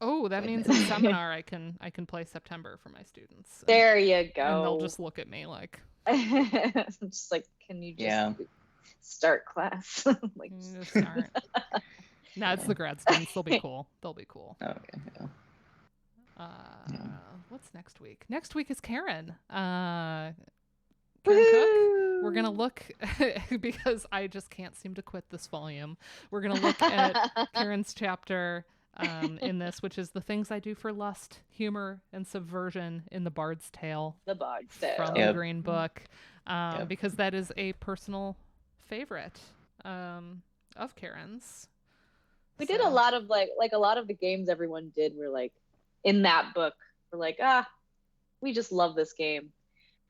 Nope. Oh, that means in seminar I can play September for my students. There you go. And they'll just look at me like. Just like, can you just start class? Like, just start. No, it's the grad students. They'll be cool. They'll be cool. Okay. What's next week? Next week is Karen. Karen Cook. We're gonna look because I just can't seem to quit this volume. We're gonna look at Karen's chapter in this, which is the things I do for lust, humor, and subversion in the Bard's Tale. The Bard's Tale from the Green Book, because that is a personal favorite of Karen's. We did a lot of like a lot of the games everyone did were like in that book. We're like, we just love this game.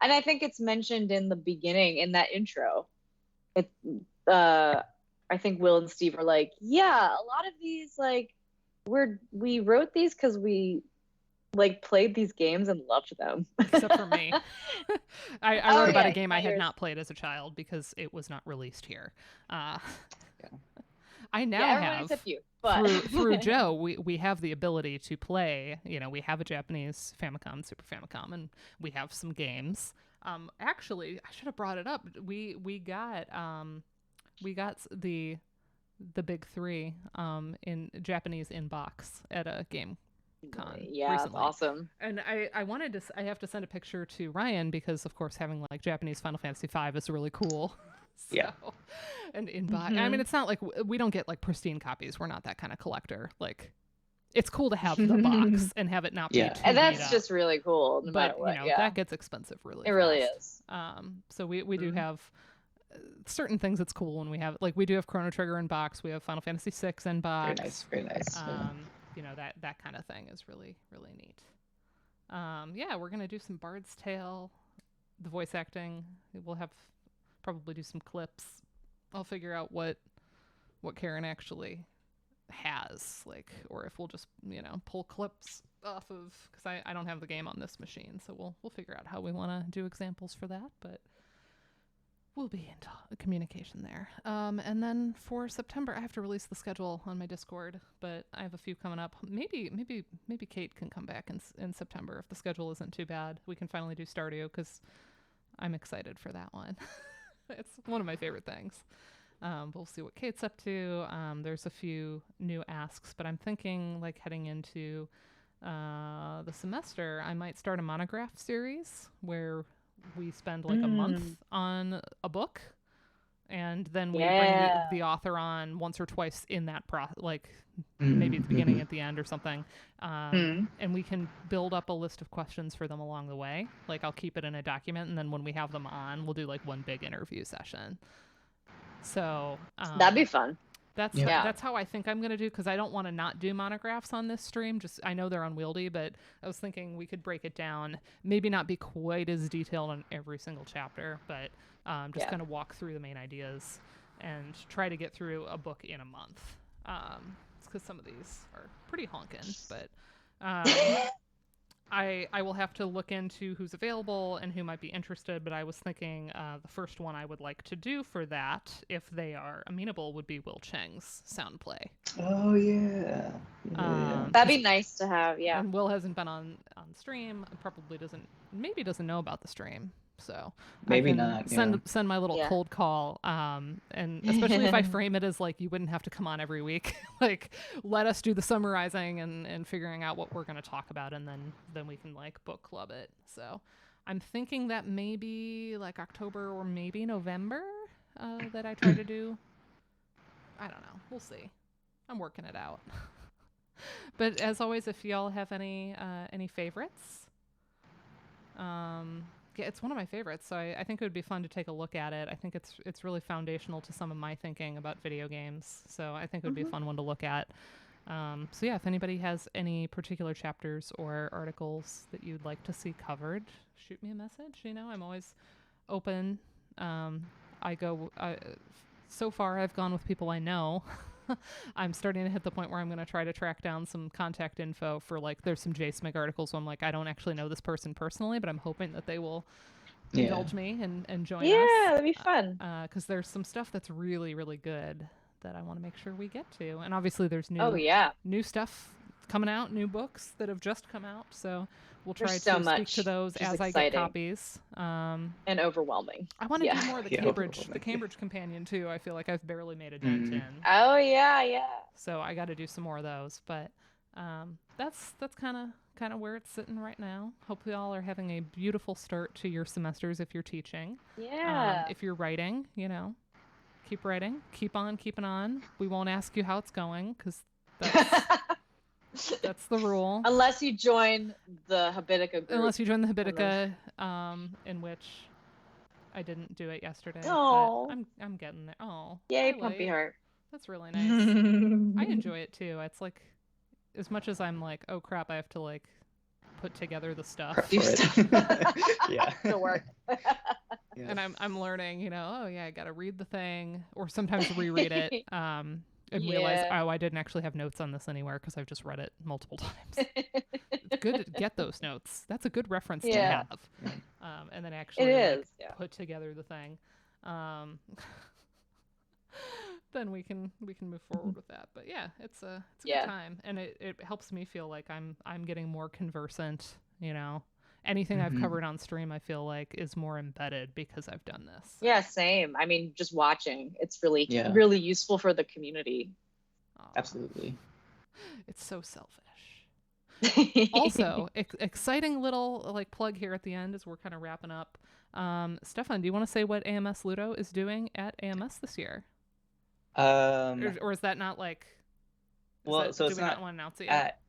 And I think it's mentioned in the beginning, in that intro. I think Will and Steve are like, yeah, a lot of these, like, we wrote these because we, like, played these games and loved them. Except for me. I wrote about a game I had not played as a child because it was not released here. I now have, except you, but through Joe, we have the ability to play, you know, we have a Japanese Famicom, Super Famicom, and we have some games. Actually, I should have brought it up. We got the big 3 in Japanese in box at a game con Yeah, recently. that's awesome. And I wanted to, I have to send a picture to Ryan because, of course, having like Japanese Final Fantasy V is really cool. So, yeah. And in box, I mean, it's not like we don't get like pristine copies. We're not that kind of collector. Like, it's cool to have the box and have it not be too and that's beat up. just really cool. No matter what, you know, that gets expensive really fast. It really is. So we do have certain things that's cool when we have, like, we do have Chrono Trigger in box. We have Final Fantasy VI in box. Very nice. You know, that kind of thing is really, really neat. Yeah, we're gonna do some Bard's Tale, the voice acting. We'll have probably do some clips. I'll figure out what Karen actually has, like, or if we'll just, you know, pull clips off of, because I don't have the game on this machine, so we'll figure out how we want to do examples for that, but we'll be into communication there. And then for September, I have to release the schedule on my Discord, but I have a few coming up. Maybe Kate can come back in September if the schedule isn't too bad. We can finally do Stardew because I'm excited for that one. It's one of my favorite things. We'll see what Kate's up to. There's a few new asks, but I'm thinking, like, heading into the semester, I might start a monograph series where we spend like a month on a book, and then we bring the author on once or twice in that maybe at the beginning, at the end, or something. And we can build up a list of questions for them along the way. Like, I'll keep it in a document, and then when we have them on, we'll do like one big interview session. So that'd be fun. That's how I think I'm going to do, because I don't want to not do monographs on this stream. Just, I know they're unwieldy, but I was thinking we could break it down, maybe not be quite as detailed on every single chapter, but just kind of walk through the main ideas and try to get through a book in a month. It's because some of these are pretty honking, but I will have to look into who's available and who might be interested, but I was thinking the first one I would like to do for that, if they are amenable, would be Will Cheng's sound play. Oh, yeah. That'd be nice to have, yeah. And Will hasn't been on stream, probably doesn't know about the stream. So maybe I can not send my little cold call, and especially if I frame it as like, you wouldn't have to come on every week. Like, let us do the summarizing and figuring out what we're going to talk about, and then we can like book club it. So I'm thinking that maybe like October or maybe November that I try to do. I don't know. We'll see. I'm working it out. But as always, if y'all have any favorites, yeah, it's one of my favorites, so I think it would be fun to take a look at it. I think it's really foundational to some of my thinking about video games, so I think it would be a fun one to look at. So yeah, if anybody has any particular chapters or articles that you'd like to see covered, shoot me a message. You know, I'm always open. So far I've gone with people I know. I'm starting to hit the point where I'm going to try to track down some contact info for, like, there's some JSMIG articles, so I'm like, I don't actually know this person personally, but I'm hoping that they will indulge me and join us. Yeah, that'd be fun. Because there's some stuff that's really, really good that I want to make sure we get to. And obviously there's new stuff coming out, new books that have just come out, so we'll try to speak to those as I get copies. And overwhelming. I want to do more of the Cambridge Companion too. I feel like I've barely made a dent in. Oh yeah. So I got to do some more of those. But that's kind of where it's sitting right now. Hope you all are having a beautiful start to your semesters if you're teaching. Yeah. If you're writing, you know, keep writing, keep on keeping on. We won't ask you how it's going because that's the rule. Unless you join the Habitica group. Unless you join the Habitica, in which I didn't do it yesterday. Oh. But I'm getting there. Oh. Yay, Pumpy Heart. That's really nice. I enjoy it too. It's like, as much as I'm like, oh crap, I have to like put together the stuff. Yeah. To work. And I'm learning, you know, oh yeah, I gotta read the thing, or sometimes reread it. And realize, oh, I didn't actually have notes on this anywhere because I've just read it multiple times. It's good to get those notes. That's a good reference to have. And then actually put together the thing. Then we can move forward with that. But yeah, it's a good time, and it helps me feel like I'm getting more conversant. You know, anything I've covered on stream, I feel like is more embedded because I've done this. Yeah, same. I mean, just watching, it's really useful for the community. Oh, absolutely. It's so selfish. Also, exciting little like plug here at the end as we're kind of wrapping up. Stefan, do you want to say what AMS Ludo is doing at AMS this year? Or is that not like? Well, so do it's we not want to announce it yet?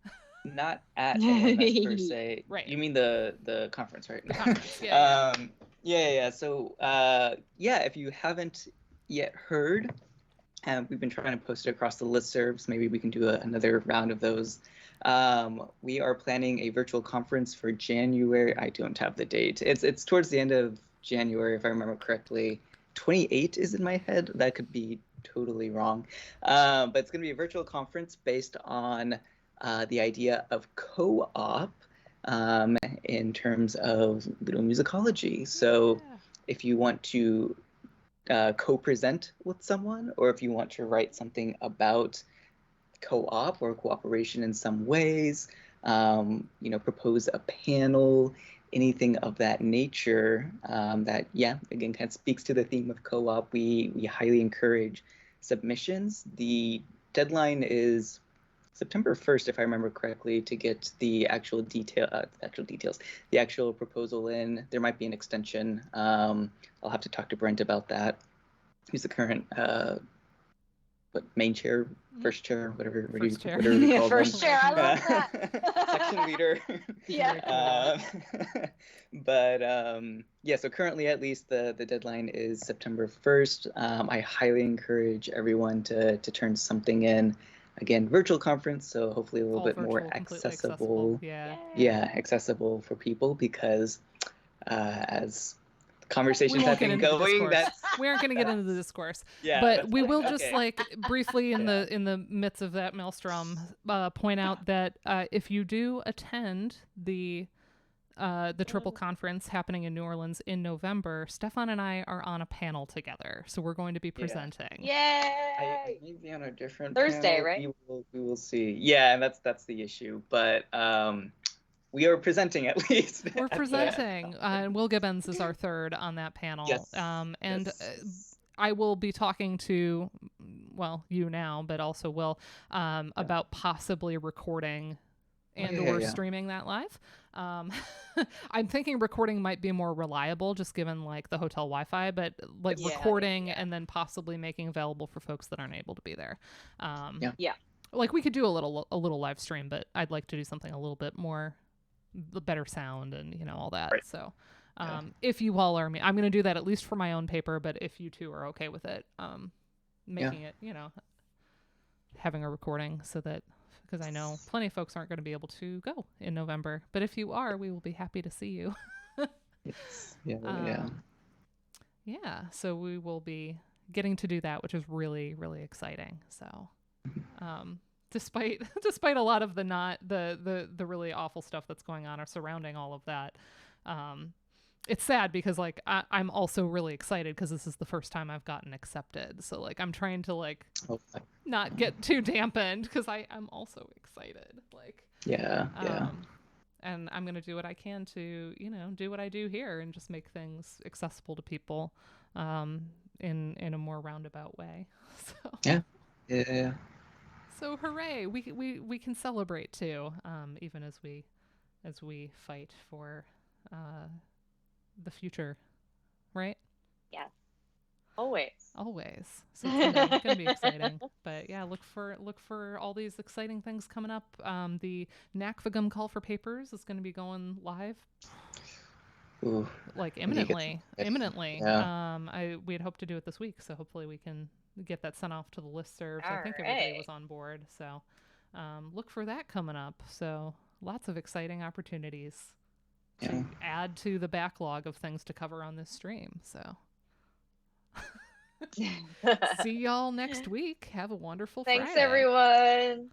Not at AMS per se. Right. You mean the conference, right? The conference, yeah. Yeah. So, if you haven't yet heard, we've been trying to post it across the listservs. Maybe we can do another round of those. We are planning a virtual conference for January. I don't have the date. It's towards the end of January, if I remember correctly. 28 is in my head. That could be totally wrong. But it's going to be a virtual conference based on the idea of co-op in terms of Ludomusicology. So if you want to co-present with someone, or if you want to write something about co-op or cooperation in some ways, propose a panel, anything of that nature, that, again, kind of speaks to the theme of co-op, we highly encourage submissions. The deadline is September 1st, if I remember correctly, to get the actual details, the actual proposal in. There might be an extension. I'll have to talk to Brent about that. He's the current main chair, first chair, whatever we call first them. chair. I love that. Section leader. Yeah. So currently, at least, the deadline is September 1st. I highly encourage everyone to turn something in. Again, virtual conference, so hopefully a little bit more accessible. Yeah, accessible for people, because as conversations have been going, we aren't going to get into the discourse. But we will just briefly in the midst of that maelstrom point out that if you do attend the Triple Conference happening in New Orleans in November, Stefan and I are on a panel together, so we're going to be presenting. Yay! I may be on a different Thursday, panel. right? We will see. Yeah, and that's the issue. But we are presenting, at least. We're presenting. Will Gibbons is our third on that panel. Yes. I will be talking to, you now, but also Will, about possibly recording or streaming that live. I'm thinking recording might be more reliable, just given like the hotel Wi-Fi, but recording and then possibly making available for folks that aren't able to be there. Like we could do a little live stream, but I'd like to do something a little bit more, the better sound and all that. Right. So if you all are, I'm going to do that at least for my own paper, but if you two are okay with it, making it, having a recording so that, because I know plenty of folks aren't going to be able to go in November, but if you are, we will be happy to see you. So we will be getting to do that, which is really, really exciting. So despite a lot of the really awful stuff that's going on or surrounding all of that, it's sad because like I'm also really excited because this is the first time I've gotten accepted. So like I'm trying to not get too dampened because I'm also excited. And I'm gonna do what I can to do what I do here and just make things accessible to people in a more roundabout way. So So hooray! We can celebrate too, even as we fight for the future, right? Yes. Always. So it's gonna be exciting. But yeah, look for all these exciting things coming up. The NACFGM call for papers is gonna be going live. Ooh, imminently. Yeah. We had hoped to do it this week, so hopefully we can get that sent off to the listserv. I think everybody was on board. So look for that coming up. So lots of exciting opportunities to add to the backlog of things to cover on this stream. So see y'all next week. Have a wonderful Friday. Thanks, everyone.